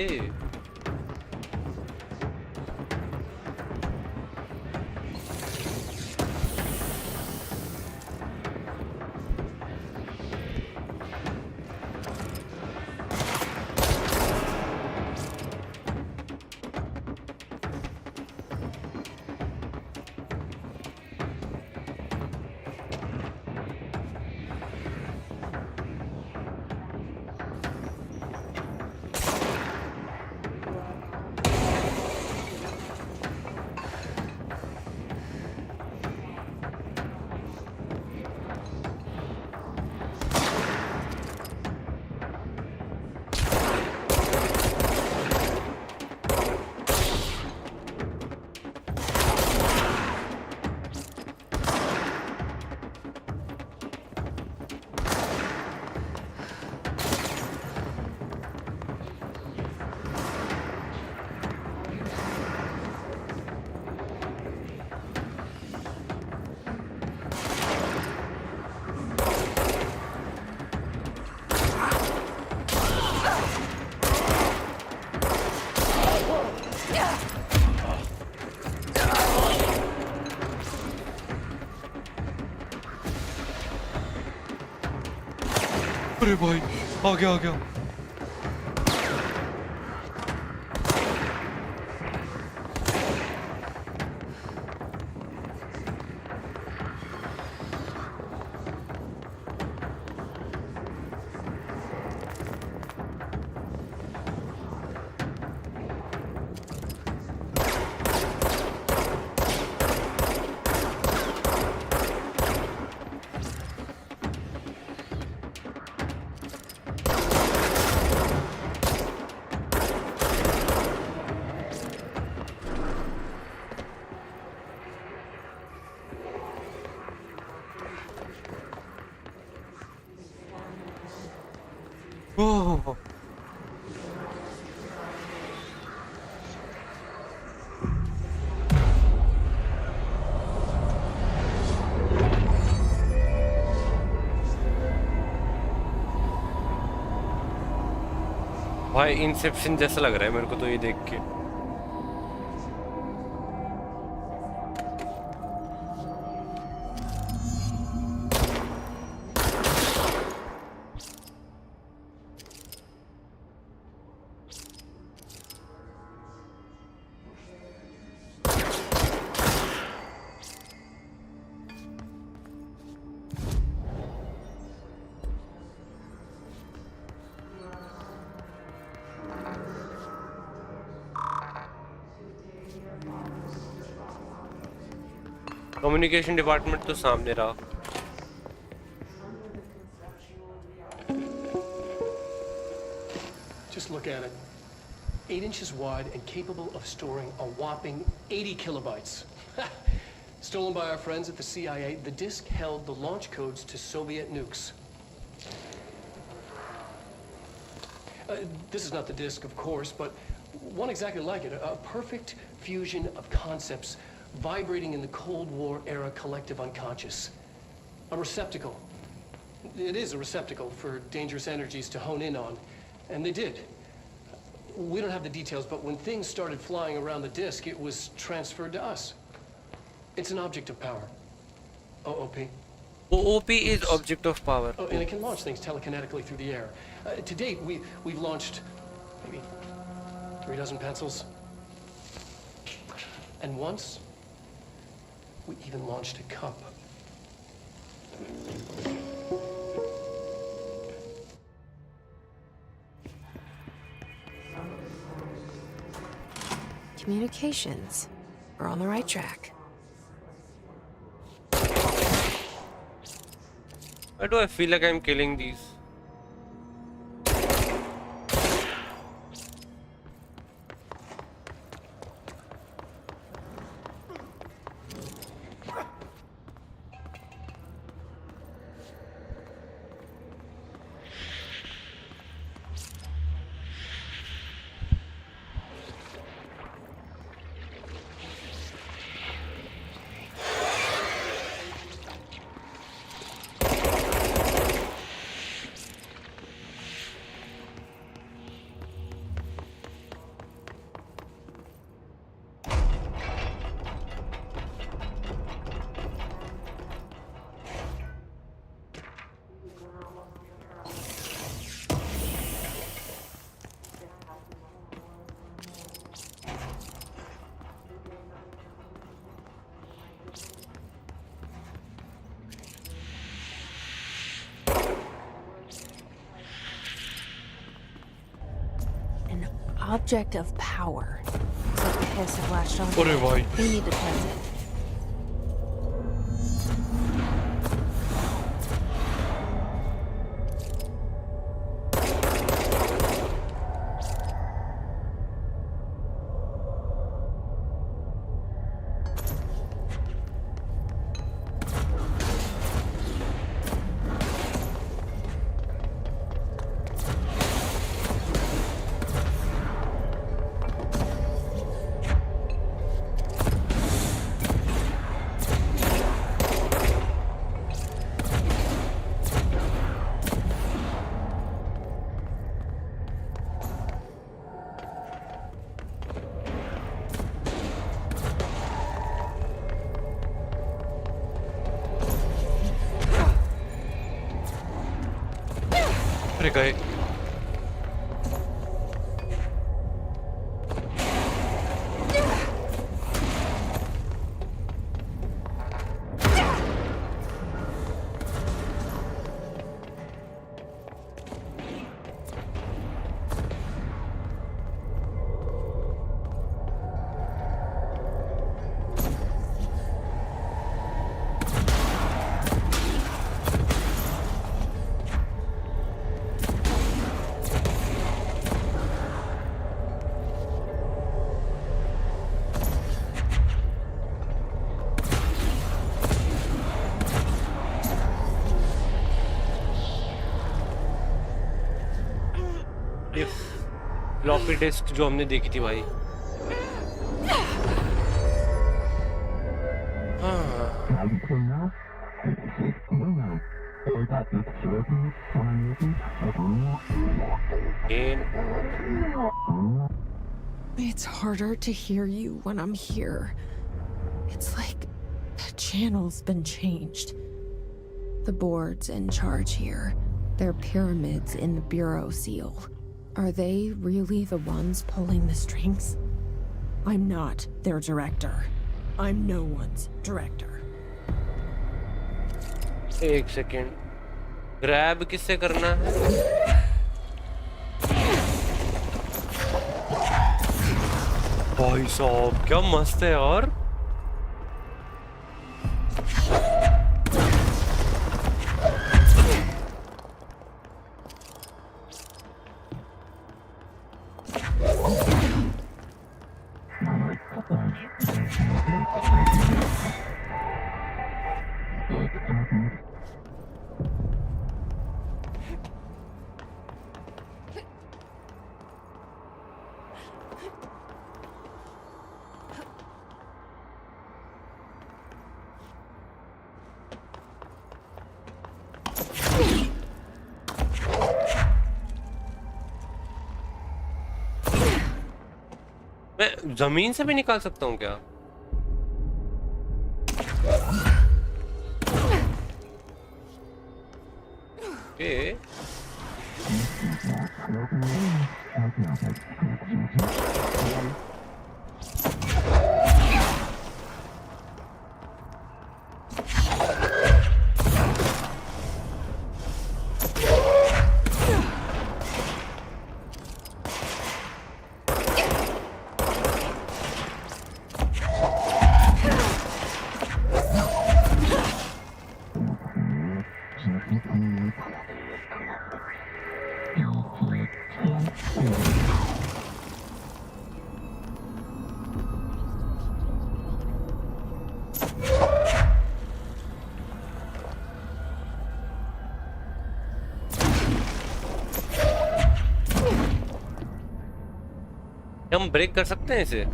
अरे भाई, आ गया आ गया। ओह, भाई इंसेप्शन जैसा लग रहा है मेरे को तो ये देख के। कम्युनिकेशन डिपार्टमेंट तो सामने रहा। Just look at it. 8 inches wide and capable of storing a whopping 80 kilobytes. Stolen by our friends at the CIA, the disk held the launch codes to Soviet nukes. This is not the disk, of course, but one exactly like it. A perfect fusion of concepts vibrating in the Cold War era collective unconscious. A receptacle. It is a receptacle for dangerous energies to hone in on, and they did. We don't have the details, but when things started flying around the disk, it was transferred to us. It's an object of power. OOP. OOP is object of power. Oh, and it can launch things telekinetically through the air. To date, we've launched maybe 3 dozen pencils. And once, we even launched a cup. Communications. We're on the right track. Why do I feel like I'm killing these? Object of power. Looks like the hiss have latched on. अरे भाई। We need to cleanse it. अरे गए। Floppy disk जो हमने देखी थी भाई। It's harder to hear you when I'm here. It's like the channel's been changed. The board's in charge here. They're pyramids in the Bureau seal. Are they really the ones pulling the strings? I'm not their director. I'm no one's director. एक second, grab किससे करना है? भाई साहब क्या मस्त है यार। मैं जमीन से भी निकाल सकता हूँ क्या? ए हम ब्रेक कर सकते हैं इसे?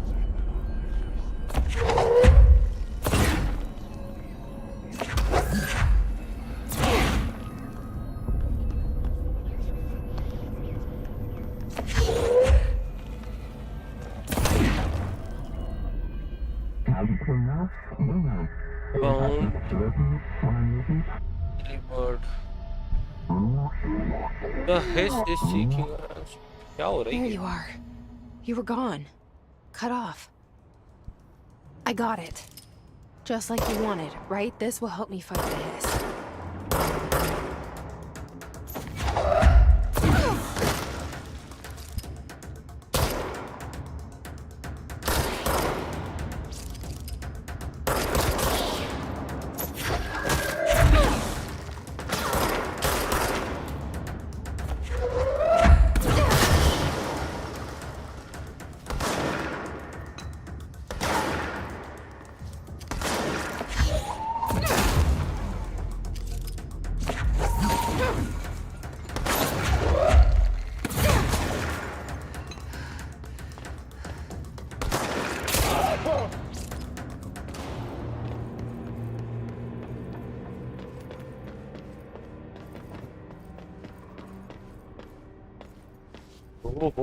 The hiss is seeking us. क्या हो रही There है? you are. You were gone. Cut off. I got it. Just like you wanted, right? This will help me fight the hiss. Oh.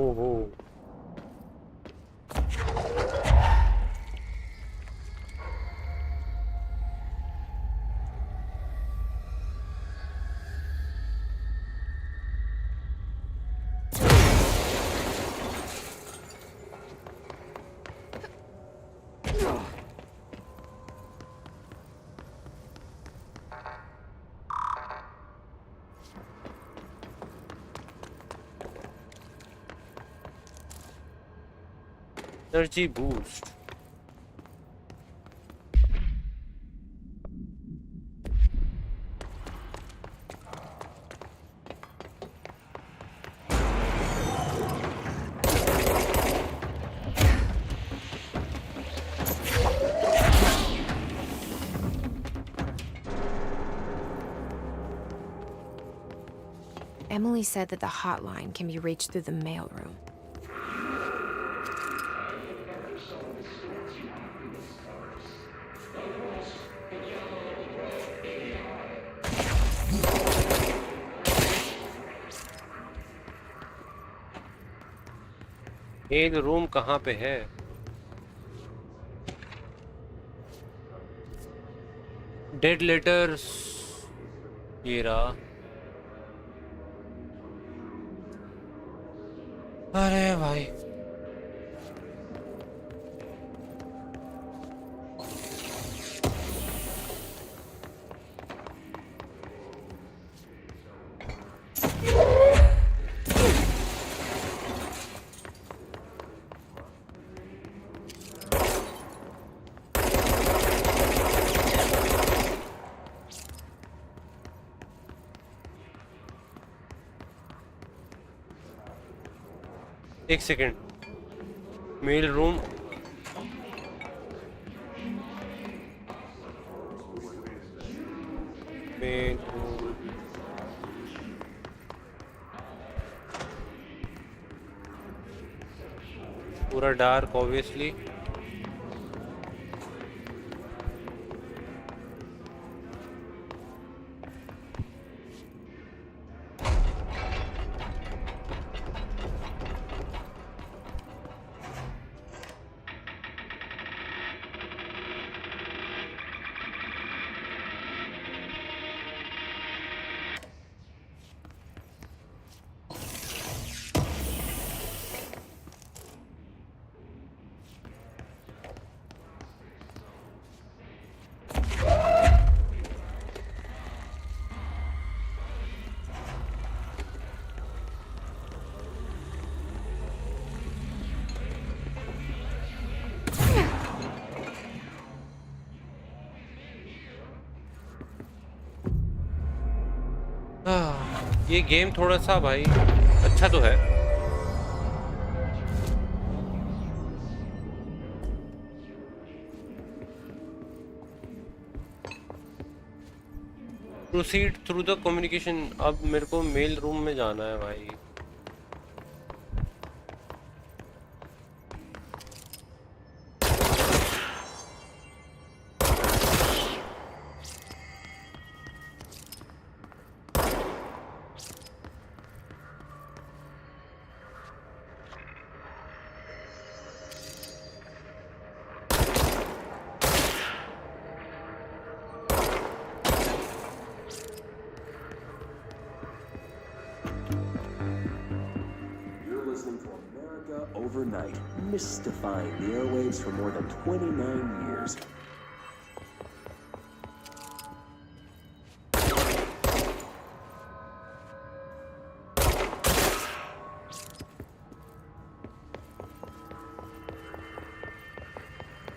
Energy boost. Emily said that the hotline can be reached through the mailroom. एक room कहाँ पे है? Dead letters ये रहा। अरे भाई एक second. Mail room mail room पूरा डार्क ऑब्वियसली। ये गेम थोड़ा सा भाई अच्छा तो है। Proceed through the communication. अब मेरे को मेल रूम में जाना है भाई। Overnight, mystifying the airwaves for more than 29 years.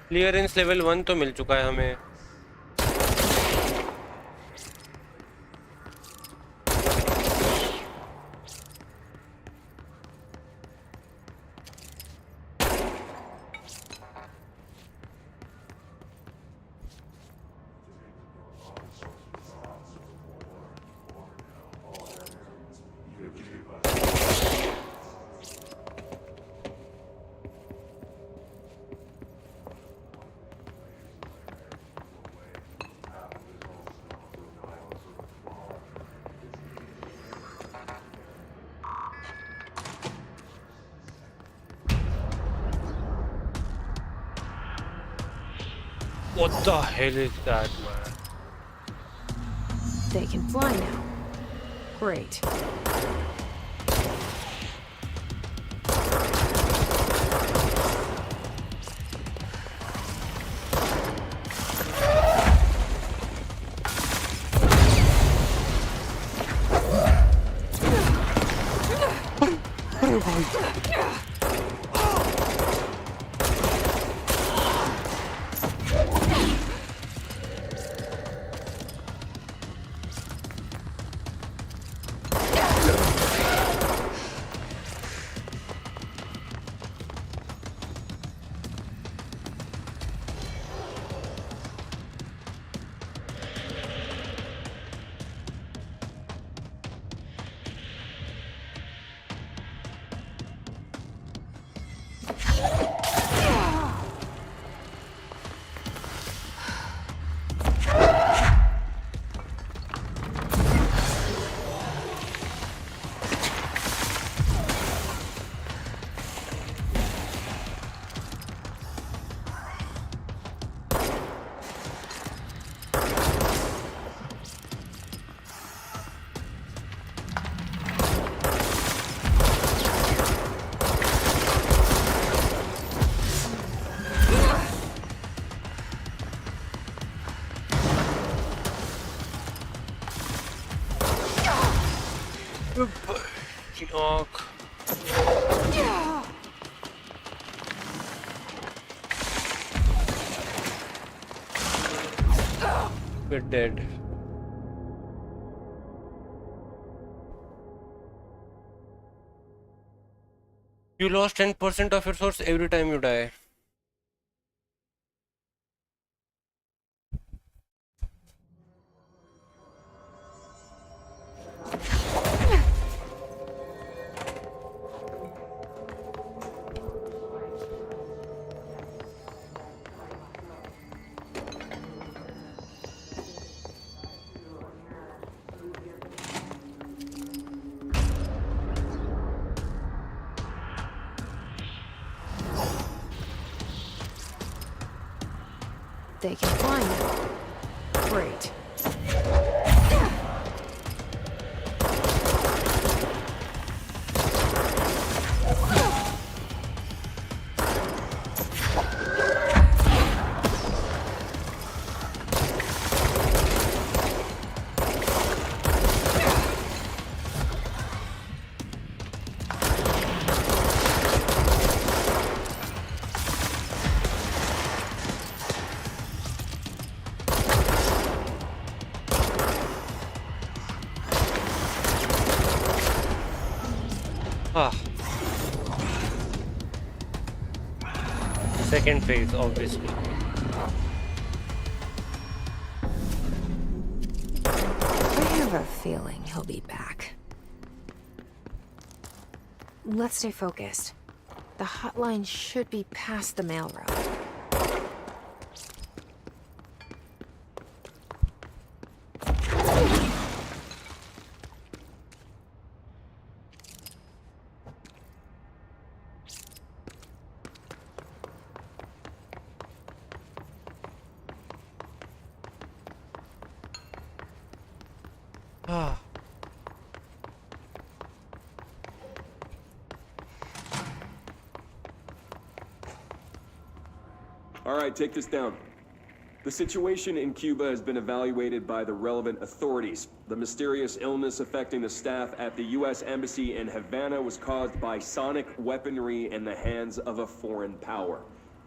Clearance level 1 तो मिल चुका है हमें। What the hell is that, man? They can fly now. Great. We're dead. You lost 10% of your source every time you die. They can fly now. Great. Ah. Second phase, obviously. I have a feeling he'll be back. Let's stay focused. The hotline should be past the mail room. Ah. All right, take this down. The situation in Cuba has been evaluated by the relevant authorities. The mysterious illness affecting the staff at the U.S. Embassy in Havana was caused by sonic weaponry in the hands of a foreign power.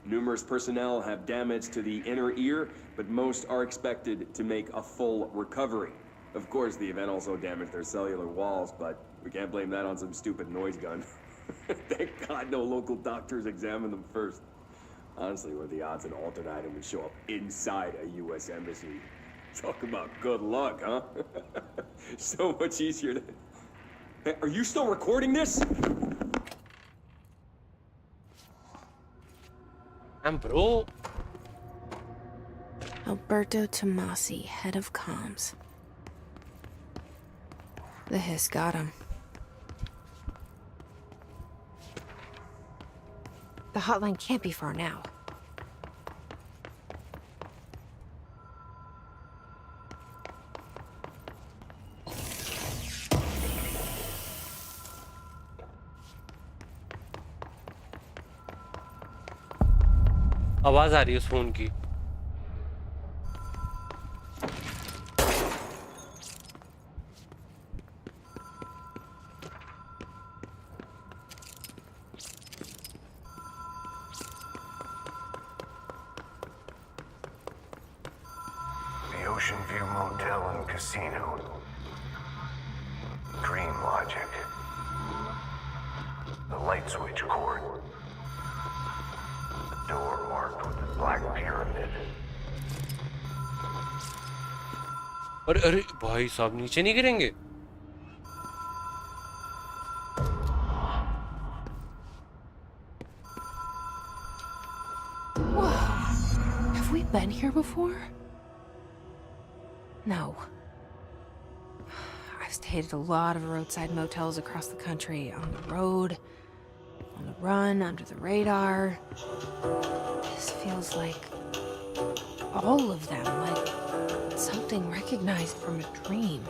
Numerous personnel have damage to the inner ear, but most are expected to make a full recovery. Of course, the event also damaged their cellular walls, but we can't blame that on some stupid noise gun. Thank God no local doctors examined them first. Honestly, what are the odds an alternate item would show up inside a U.S. embassy? Talk about good luck, huh? So much easier to... Hey, are you still recording this? Bro. Alberto Tomasi, head of comms. The hiss got him. The hotline can't be far now. आवाज आ रही है उस phone की. The Ocean View Motel and Casino. Dream logic. The light switch cord. Door marked with the black pyramid. अरे अरे भाई साहब नीचे नहीं गिरेंगे. Whoa. Have we been here before? No. I've stayed at a lot of roadside motels across the country, on the road, on the run, under the radar. This feels like all of them, like something recognized from a dream.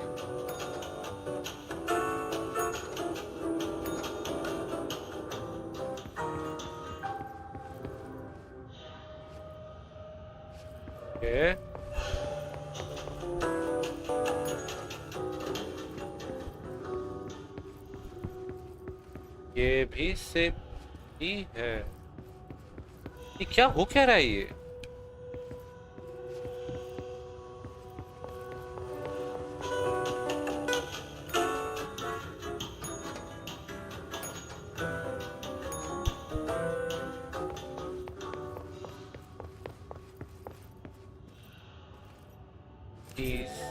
Okay. ये भी safe ही है. ये क्या हो क्या रहा है ये?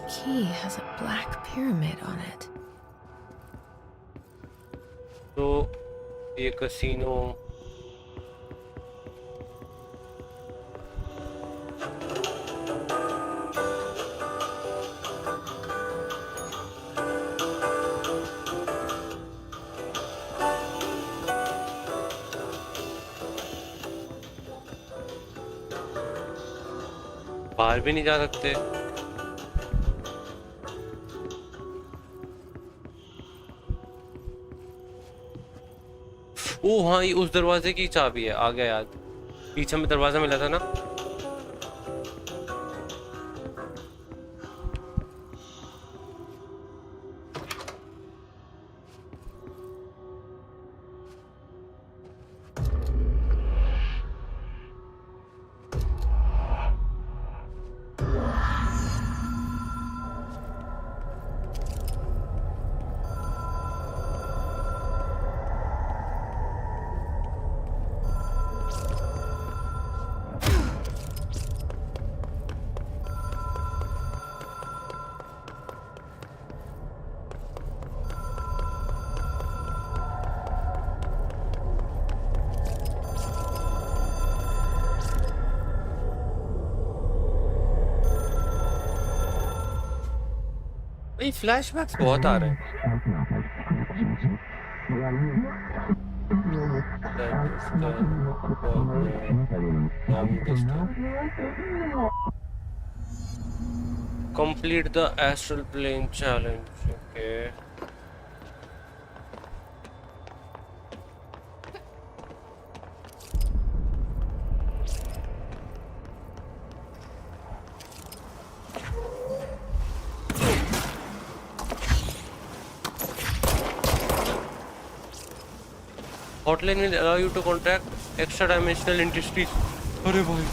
Key has a black pyramid on it. तो ये कसिनो बाहर भी नहीं जा सकते. ओ हाँ ये उस दरवाजे की चाबी है. आ गया याद. पीछे में दरवाजा मिला था ना. भाई फ्लैशबैक्स बहुत आ रहे हैं। Complete the astral plane challenge. Okay. Hotline will allow you to contact extra dimensional entities. अरे भाई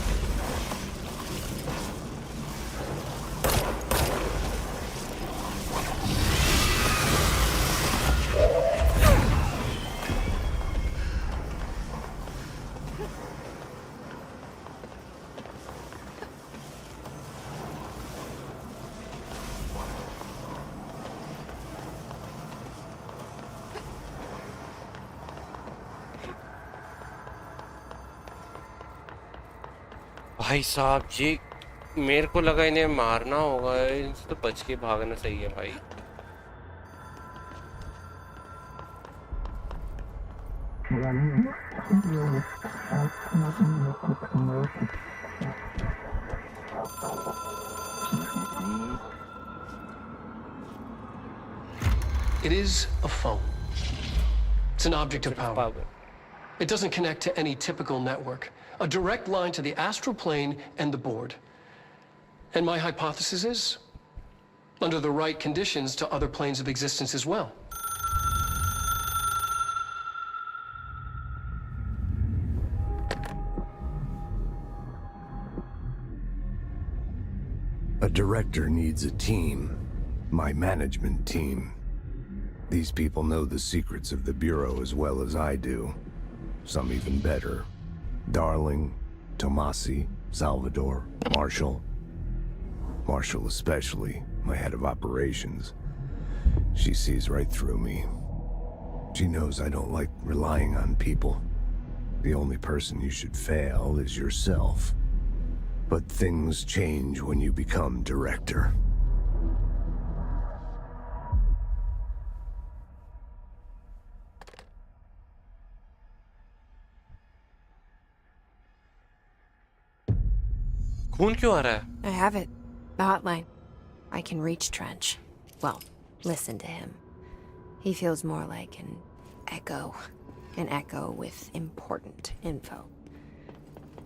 भाई साहब जी, मेरे को लगा इन्हें मारना होगा, इनसे तो बच के भागना सही है भाई। It is a phone. It's an object of power. It doesn't connect to any typical network. A direct line to the astral plane and the board. And my hypothesis is, under the right conditions, to other planes of existence as well. A director needs a team. My management team. These people know the secrets of the Bureau as well as I do. Some even better. Darling, Tomasi, Salvador, Marshall. Marshall especially, my head of operations. She sees right through me. She knows I don't like relying on people. The only person you should fail is yourself. But things change when you become director. खून क्यों आ रहा है? I have it. The hotline. I can reach Trench. Well, listen to him. He feels more like an echo. An echo with important info.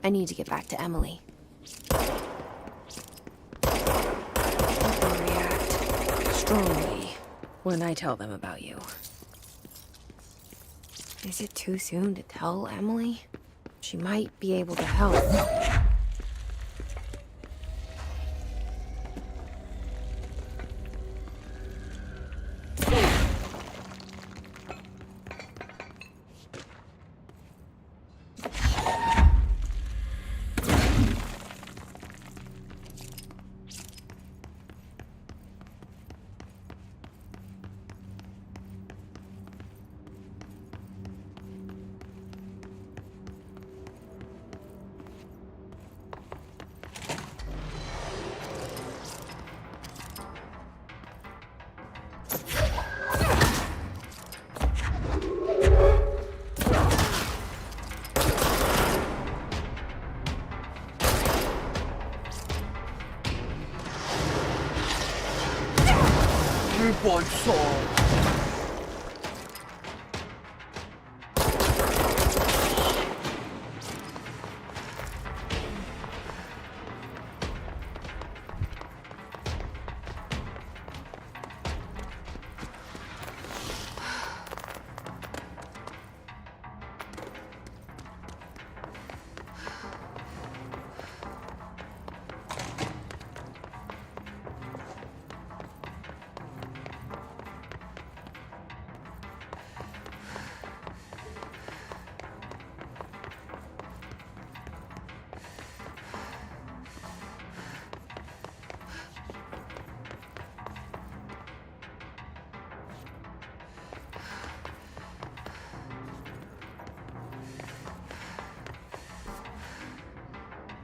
I need to get back to Emily. People react strongly when I tell them about you. Is it too soon to tell Emily? She might be able to help.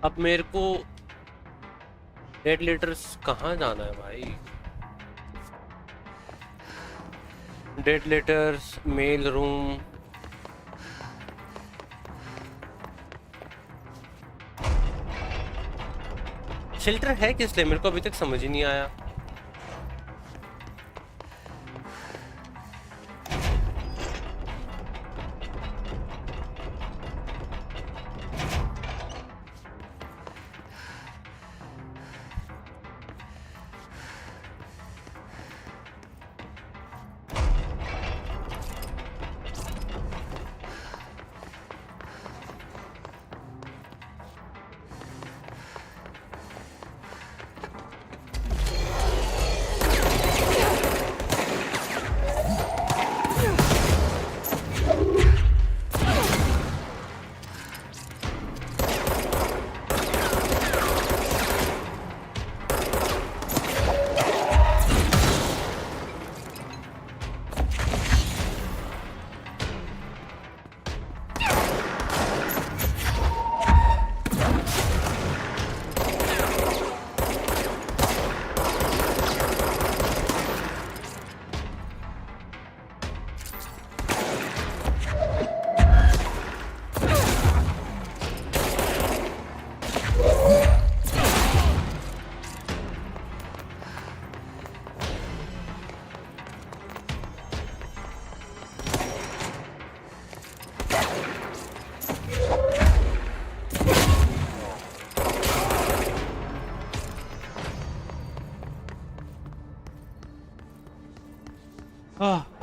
अब मेरे को dead letters कहाँ जाना है भाई? Dead letters, mail room. Shelter है किस लिए, मेरे को अभी तक समझ ही नहीं आया।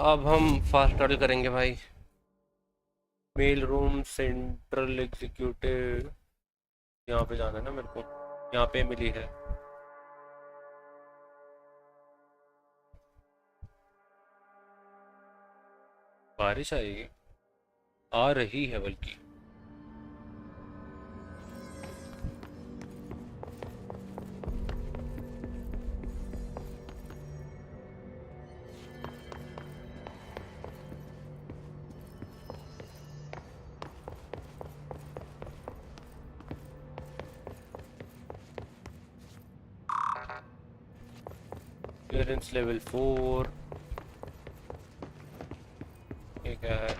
अब हम फास्ट ट्रैवल करेंगे भाई। मेल रूम, सेंट्रल एग्जीक्यूटिव, यहाँ पे जाना है ना मेरे को। यहाँ पे मिली है। बारिश आएगी, आ रही है बल्कि। Clearance level 4। ये क्या है?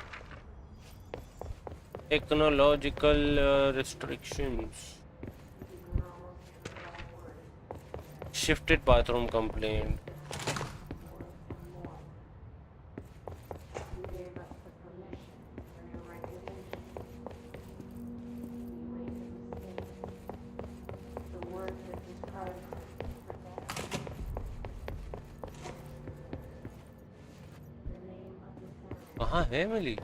Technological restrictions, shifted bathroom complaint. कहाँ है मिली?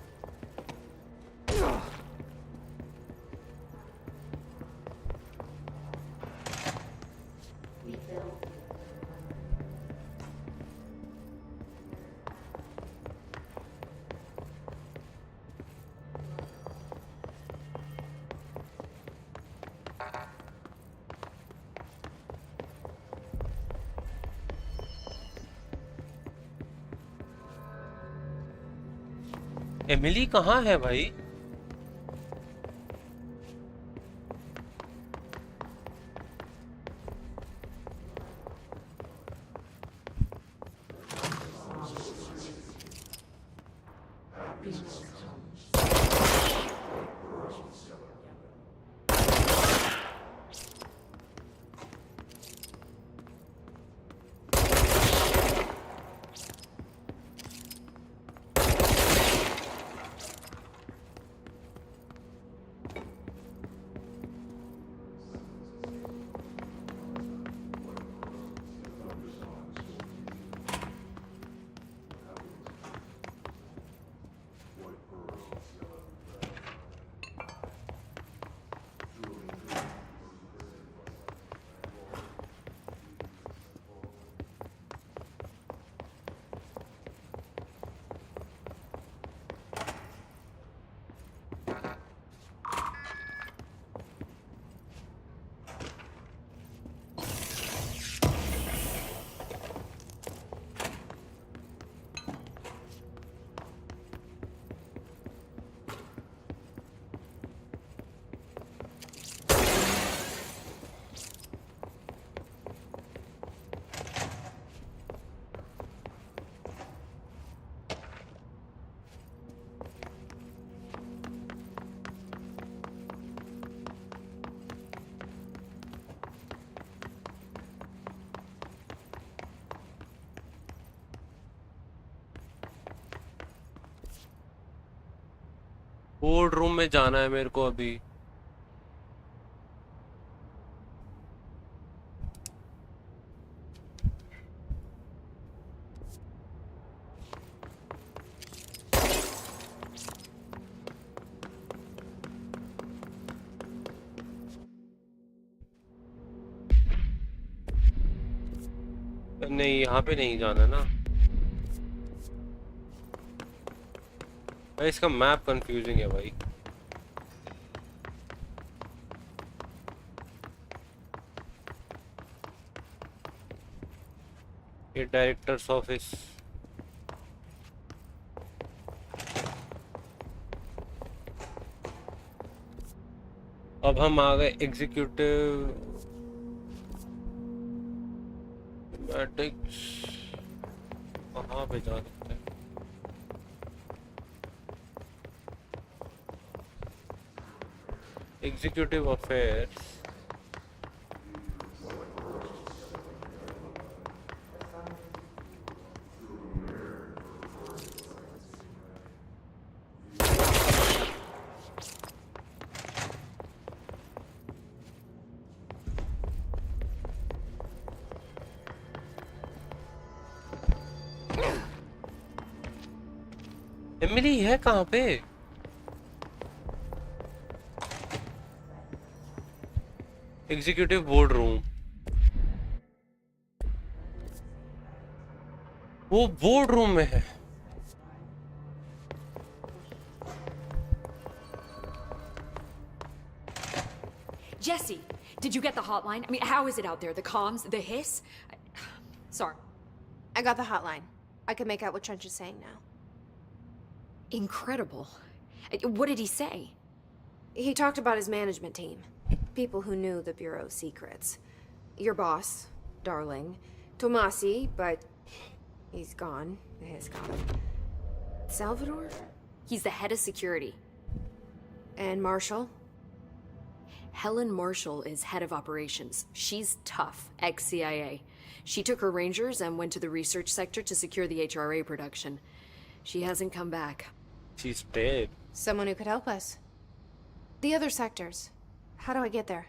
एमिली कहाँ है भाई? बोर्ड रूम में जाना है मेरे को अभी। नहीं, यहाँ पे नहीं जाना ना भाई, इसका मैप कंफ्यूजिंग है भाई। ये डायरेक्टर्स ऑफिस, अब हम आ गए एग्जीक्यूटिव मैट्रिक्स। कहाँ पे जा सकते हैं? एग्जीक्यूटिव अफेयर्स, एमिली है कहाँ पे? एग्जीक्यूटिव बोर्ड रूम, वो बोर्ड रूम में है। Jesse, did you get the hotline? I mean, how is it out there? The comms, the hiss? Sorry. I got the hotline. I can make out what Trench is saying now. Incredible. What did he say? He talked about his management team. People who knew the Bureau's secrets. Your boss, Darling. Tomasi, but he's gone. The hiss got him. Salvador? He's the head of security. And Marshall? Helen Marshall is head of operations. She's tough, ex-CIA. She took her rangers and went to the research sector to secure the HRA production. She hasn't come back. She's dead. Someone who could help us. The other sectors. How do I get there?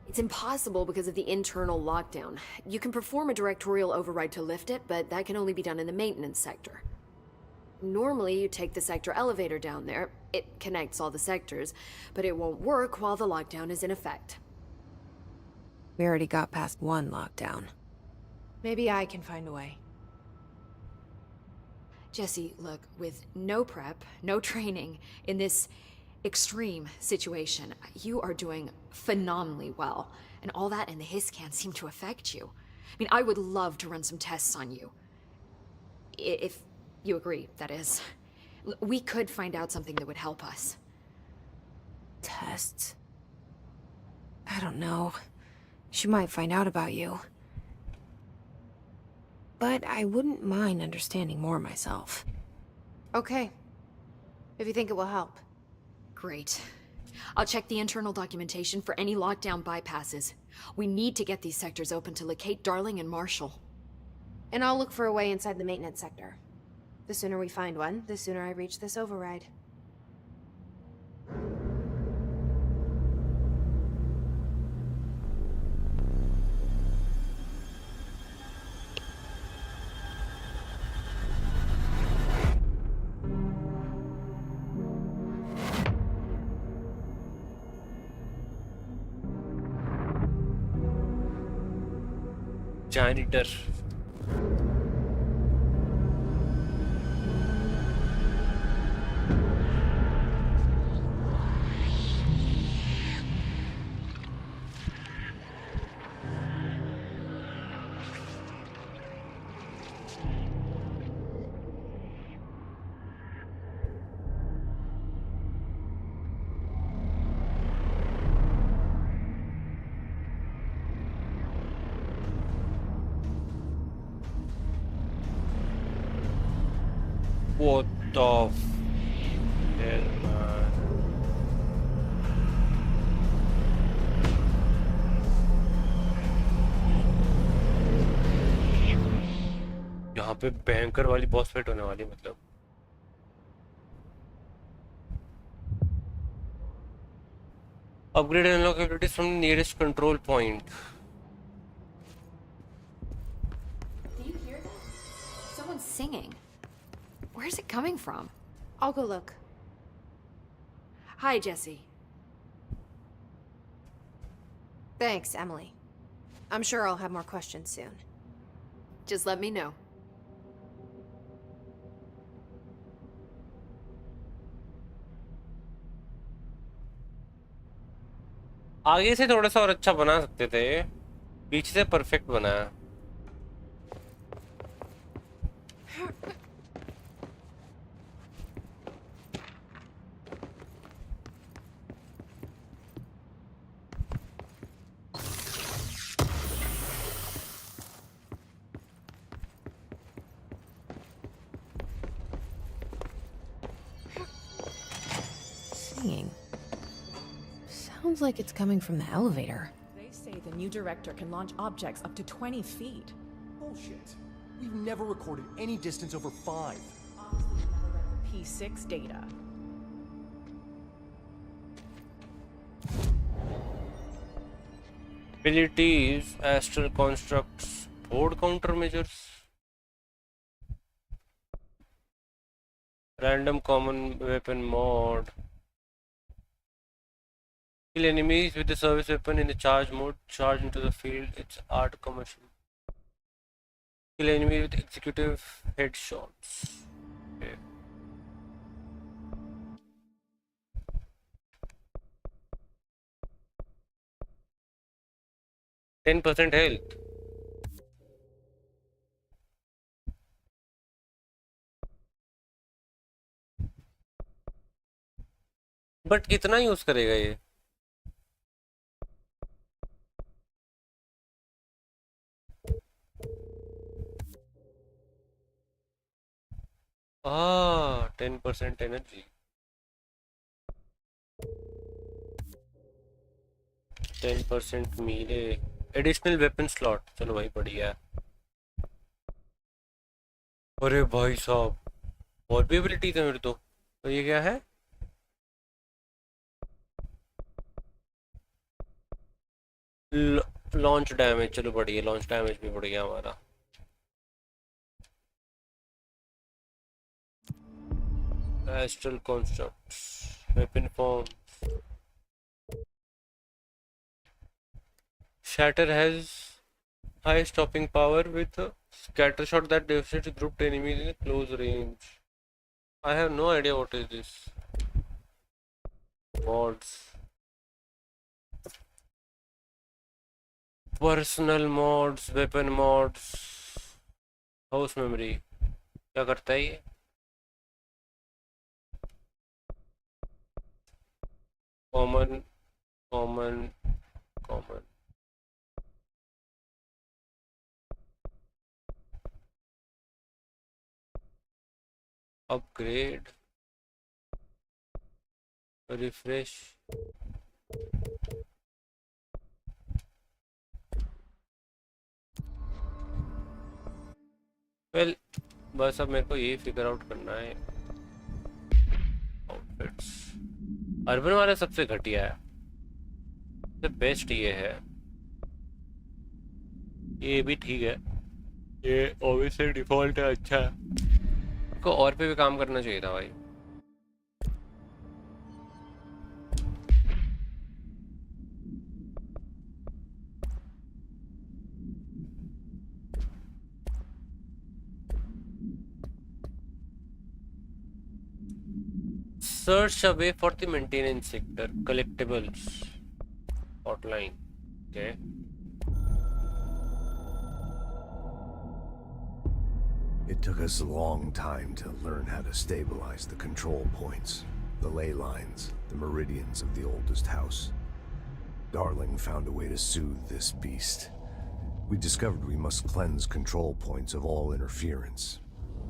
It's impossible because of the internal lockdown. You can perform a directorial override to lift it, but that can only be done in the maintenance sector. Normally, you take the sector elevator down there. It connects all the sectors, but it won't work while the lockdown is in effect. We already got past one lockdown. Maybe I can find a way. Jesse, look, with no prep, no training, in this extreme situation, you are doing phenomenally well. And all that and the hiss can't seem to affect you. I mean, I would love to run some tests on you. If you agree, that is. We could find out something that would help us. Tests? I don't know. She might find out about you. But I wouldn't mind understanding more myself. Okay. If you think it will help. Great. I'll check the internal documentation for any lockdown bypasses. We need to get these sectors open to locate Darling and Marshall. And I'll look for a way inside the maintenance sector. The sooner we find one, the sooner I reach this override. Janitor. What the hell, man? यहाँ पे भयंकर वाली boss fight होने वाली, मतलब Upgrade and unlock abilities from the nearest control point. Do you hear that? Someone's singing. Where's it coming from? I'll go look. Hi, Jesse. Thanks, Emily. I'm sure I'll have more questions soon. Just let me know. आगे से थोड़ा सा और अच्छा बना सकते थे, पीछे से परफेक्ट बना है. Singing. Sounds like it's coming from the elevator. They say the new director can launch objects up to 20 feet. Bullshit. We've never recorded any distance over 5. Obviously, you never read the P6 data. Abilities, astral constructs, board countermeasures, random common weapon mod. Kill enemies with the service weapon in the charge mode. Charge into the field. It's art commercial. Kill enemies with executive headshots. Okay. 10% health. But कितना use करेगा ये? Ah, 10% energy. 10% मीले. Additional weapon slot. चलो भाई बढ़िया है. अरे भाई साहब, और भी एबिलिटीज है मेरे तो ये क्या है? Launch damage. चलो बढ़िया, लॉन्च डैमेज भी बढ़ गया हमारा. Astral constructs, weapon forms. Shatter has high stopping power with a scatter shot that devastates grouped enemies in a close range. I have no idea what is this. Mods. Personal mods, weapon mods, house memory. क्या करता है ये? Common, common, common. Upgrade. Refresh. Well, बस अब मेरे को ये figure out करना है. आउटफिट्स. अर्बन वाला सबसे घटिया है, सबसे बेस्ट ये है. ये भी ठीक है, ये ऑब्वियसली डिफॉल्ट है, अच्छा है. को और पे भी काम करना चाहिए था भाई. Search away for the maintenance sector. Collectibles. Hotline. Okay. It took us a long time to learn how to stabilize the control points, the ley lines, the meridians of the oldest house. Darling found a way to soothe this beast. We discovered we must cleanse control points of all interference.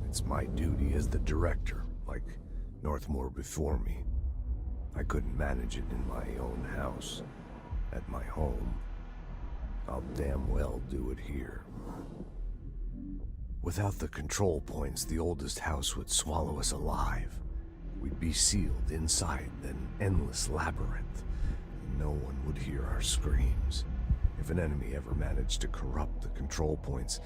It's my duty as the director, like Northmore before me. I couldn't manage it in my own house. At my home. I'll damn well do it here. Without the control points, the oldest house would swallow us alive. We'd be sealed inside an endless labyrinth. no one would hear our screams. If an enemy ever managed to corrupt the control points,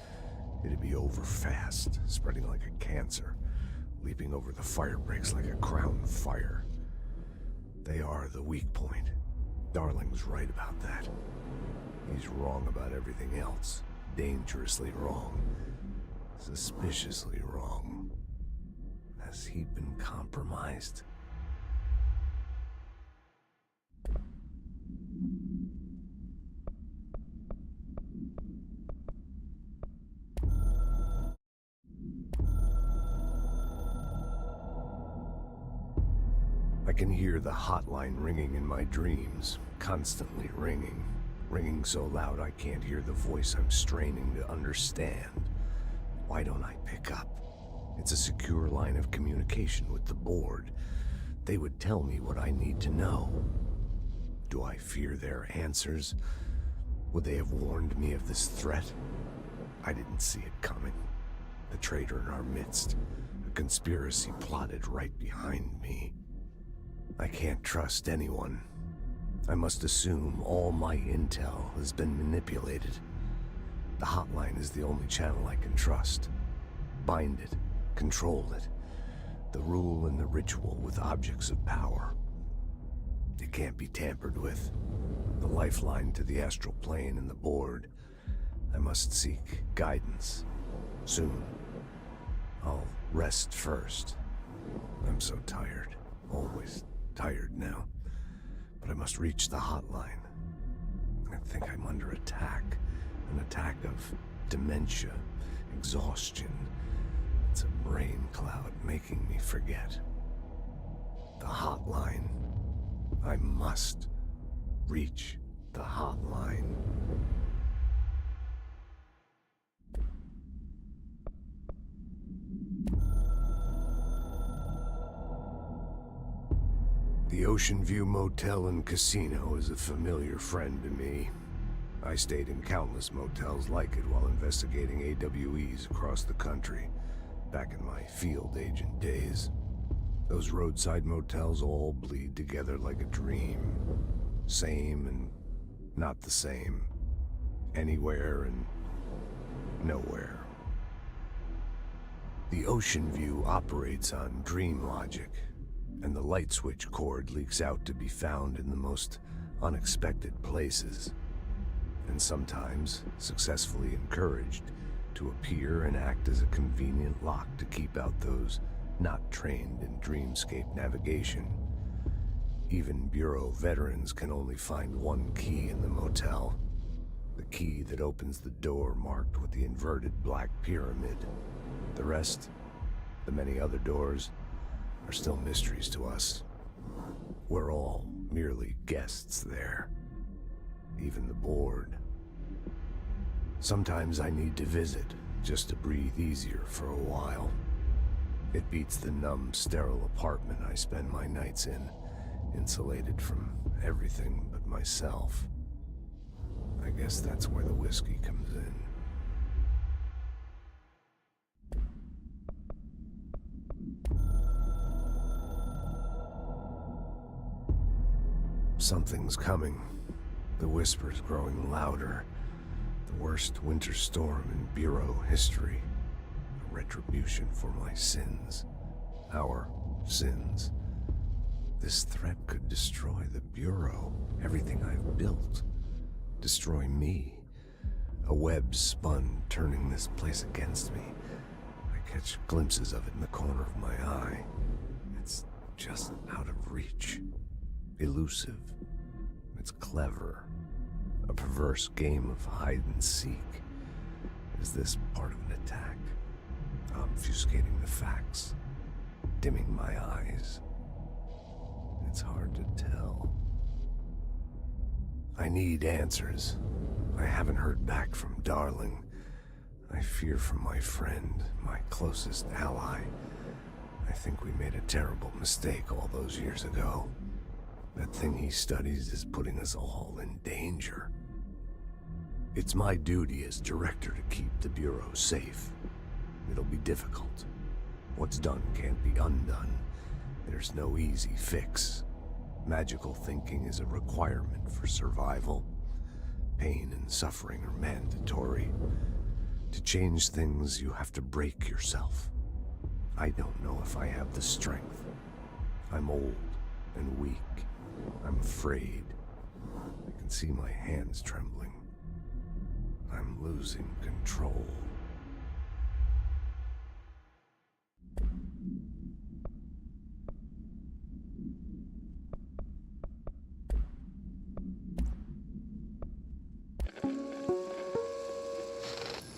it'd be over fast, spreading like a cancer, leaping over the fire breaks like a crown fire. They are the weak point. Darling's right about that. He's wrong about everything else. Dangerously wrong. Suspiciously wrong. Has he been compromised? I can hear the hotline ringing in my dreams, constantly ringing. Ringing so loud I can't hear the voice I'm straining to understand. Why don't I pick up? It's a secure line of communication with the board. They would tell me what I need to know. Do I fear their answers? Would they have warned me of this threat? I didn't see it coming. The traitor in our midst, a conspiracy plotted right behind me. I can't trust anyone. I must assume all my intel has been manipulated. The hotline is the only channel I can trust. Bind it, control it. The rule and the ritual with objects of power. It can't be tampered with. The lifeline to the astral plane and the board. I must seek guidance. Soon. I'll rest first. I'm so tired. Always tired now. But I must reach the hotline. I think I'm under attack. An attack of dementia, exhaustion. It's a brain cloud making me forget. The hotline. I must reach the hotline. The Ocean View Motel and Casino is a familiar friend to me. I stayed in countless motels like it while investigating AWEs across the country, back in my field agent days. Those roadside motels all bleed together like a dream. Same and not the same. Anywhere and nowhere. The Ocean View operates on dream logic, and the light switch cord leaks out to be found in the most unexpected places, and sometimes successfully encouraged to appear and act as a convenient lock to keep out those not trained in dreamscape navigation. Even Bureau veterans can only find one key in the motel. The key that opens the door marked with the inverted black pyramid. The rest, the many other doors, are still mysteries to us. We're all merely guests there. Even the board. Sometimes I need to visit, just to breathe easier for a while. It beats the numb, sterile apartment I spend my nights in, insulated from everything but myself. I guess that's where the whiskey comes in. Something's coming. The whispers growing louder. The worst winter storm in Bureau history. A retribution for my sins. Our sins. This threat could destroy the Bureau, everything I've built. Destroy me. A web spun, turning this place against me. I catch glimpses of it in the corner of my eye. It's just out of reach. Elusive. It's clever. A perverse game of hide and seek. Is this part of an attack? Obfuscating the facts. Dimming my eyes. It's hard to tell. I need answers. I haven't heard back from Darling. I fear for my friend, my closest ally. I think we made a terrible mistake all those years ago. That thing he studies is putting us all in danger. It's my duty as director to keep the Bureau safe. It'll be difficult. What's done can't be undone. There's no easy fix. Magical thinking is a requirement for survival. Pain and suffering are mandatory. To change things, you have to break yourself. I don't know if I have the strength. I'm old and weak. I'm afraid. I can see my hands trembling. I'm losing control.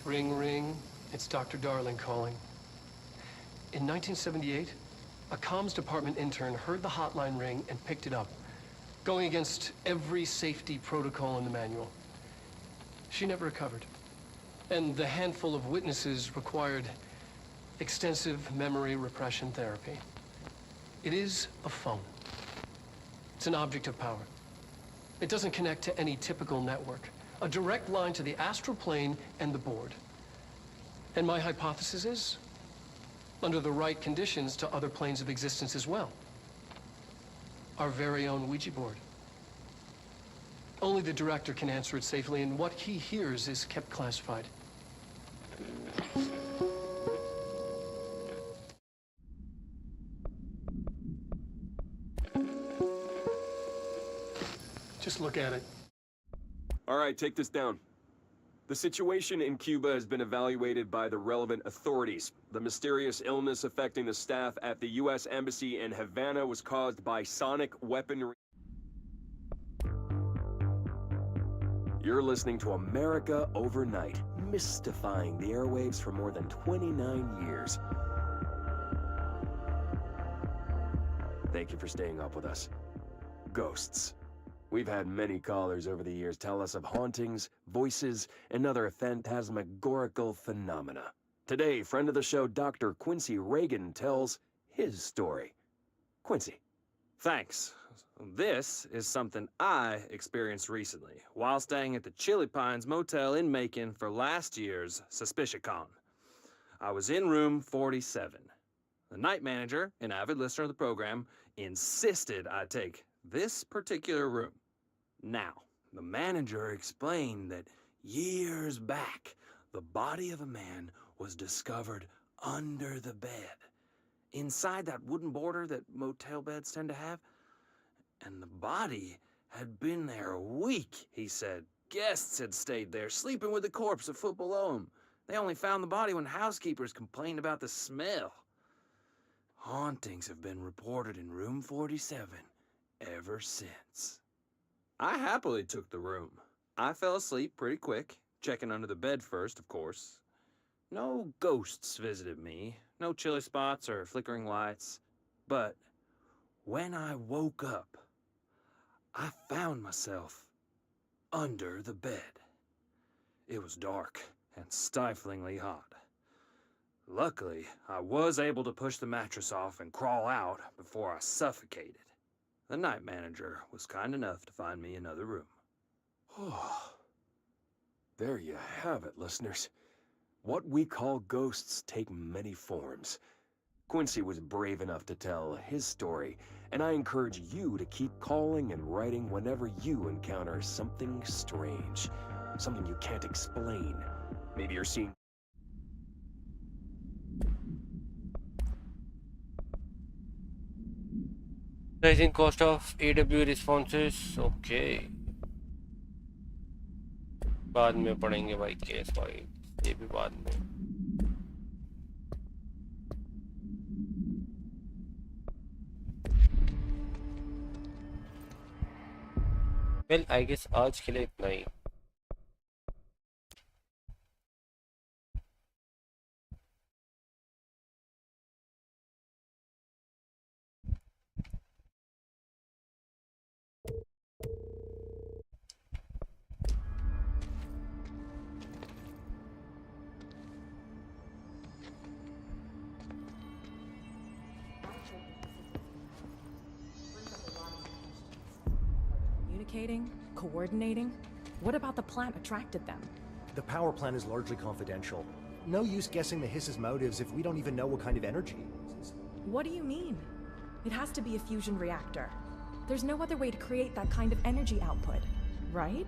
Ring, ring. It's Dr. Darling calling. In 1978, a comms department intern heard the hotline ring and picked it up, going against every safety protocol in the manual. She never recovered. And the handful of witnesses required extensive memory repression therapy. It is a phone. It's an object of power. It doesn't connect to any typical network. A direct line to the astral plane and the board. And my hypothesis is, under the right conditions, to other planes of existence as well. Our very own Ouija board. Only the director can answer it safely, and what he hears is kept classified. Just look at it. All right, take this down. The situation in Cuba has been evaluated by the relevant authorities. The mysterious illness affecting the staff at the U.S. Embassy in Havana was caused by sonic weaponry. You're listening to America Overnight, mystifying the airwaves for more than 29 years. Thank you for staying up with us. Ghosts. We've had many callers over the years tell us of hauntings, voices, and other phantasmagorical phenomena. Today, friend of the show, Dr. Quincy Reagan, tells his story. Quincy. Thanks. This is something I experienced recently while staying at the Chili Pines Motel in Macon for last year's SuspiciaCon. I was in room 47. The night manager, an avid listener of the program, insisted I take this particular room. Now, the manager explained that years back, the body of a man was discovered under the bed, inside that wooden border that motel beds tend to have. And the body had been there a week, he said. Guests had stayed there, sleeping with the corpse a foot below them. They only found the body when housekeepers complained about the smell. Hauntings have been reported in room 47 ever since. I happily took the room. I fell asleep pretty quick, checking under the bed first, of course. No ghosts visited me, no chilly spots or flickering lights. But when I woke up, I found myself under the bed. It was dark and stiflingly hot. Luckily, I was able to push the mattress off and crawl out before I suffocated. The night manager was kind enough to find me another room. Oh, there you have it, listeners. What we call ghosts take many forms. Quincy was brave enough to tell his story, and I encourage you to keep calling and writing whenever you encounter something strange, something you can't explain. Maybe you're seeing... Rising cost of AW responses. Okay. बाद में पढ़ेंगे भाई case भाई ये भी बाद में. Well, I guess आज के लिए इतना ही. Communicating? Coordinating? What about the plant attracted them? The power plant is largely confidential. No use guessing the hiss's motives if we don't even know what kind of energy it uses. What do you mean? It has to be a fusion reactor. There's no other way to create that kind of energy output, right?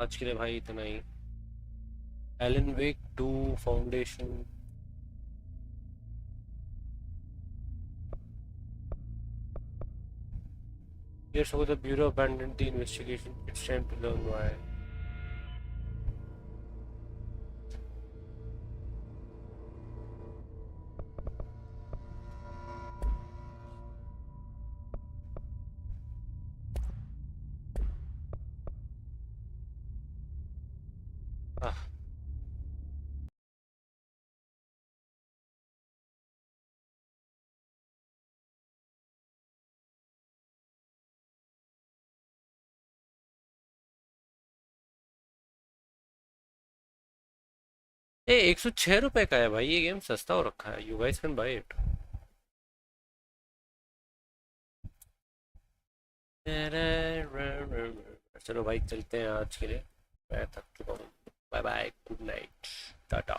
आज के लिए भाई इतना ही। Alan Wake 2 foundation. Years ago, the Bureau abandoned the investigation. It's time to learn why. ए 106 रुपए का है भाई, ये गेम सस्ता हो रखा है। You guys can buy it. चलो भाई चलते हैं आज के लिए, मैं थक चुका हूँ। Bye bye, good night, Tata.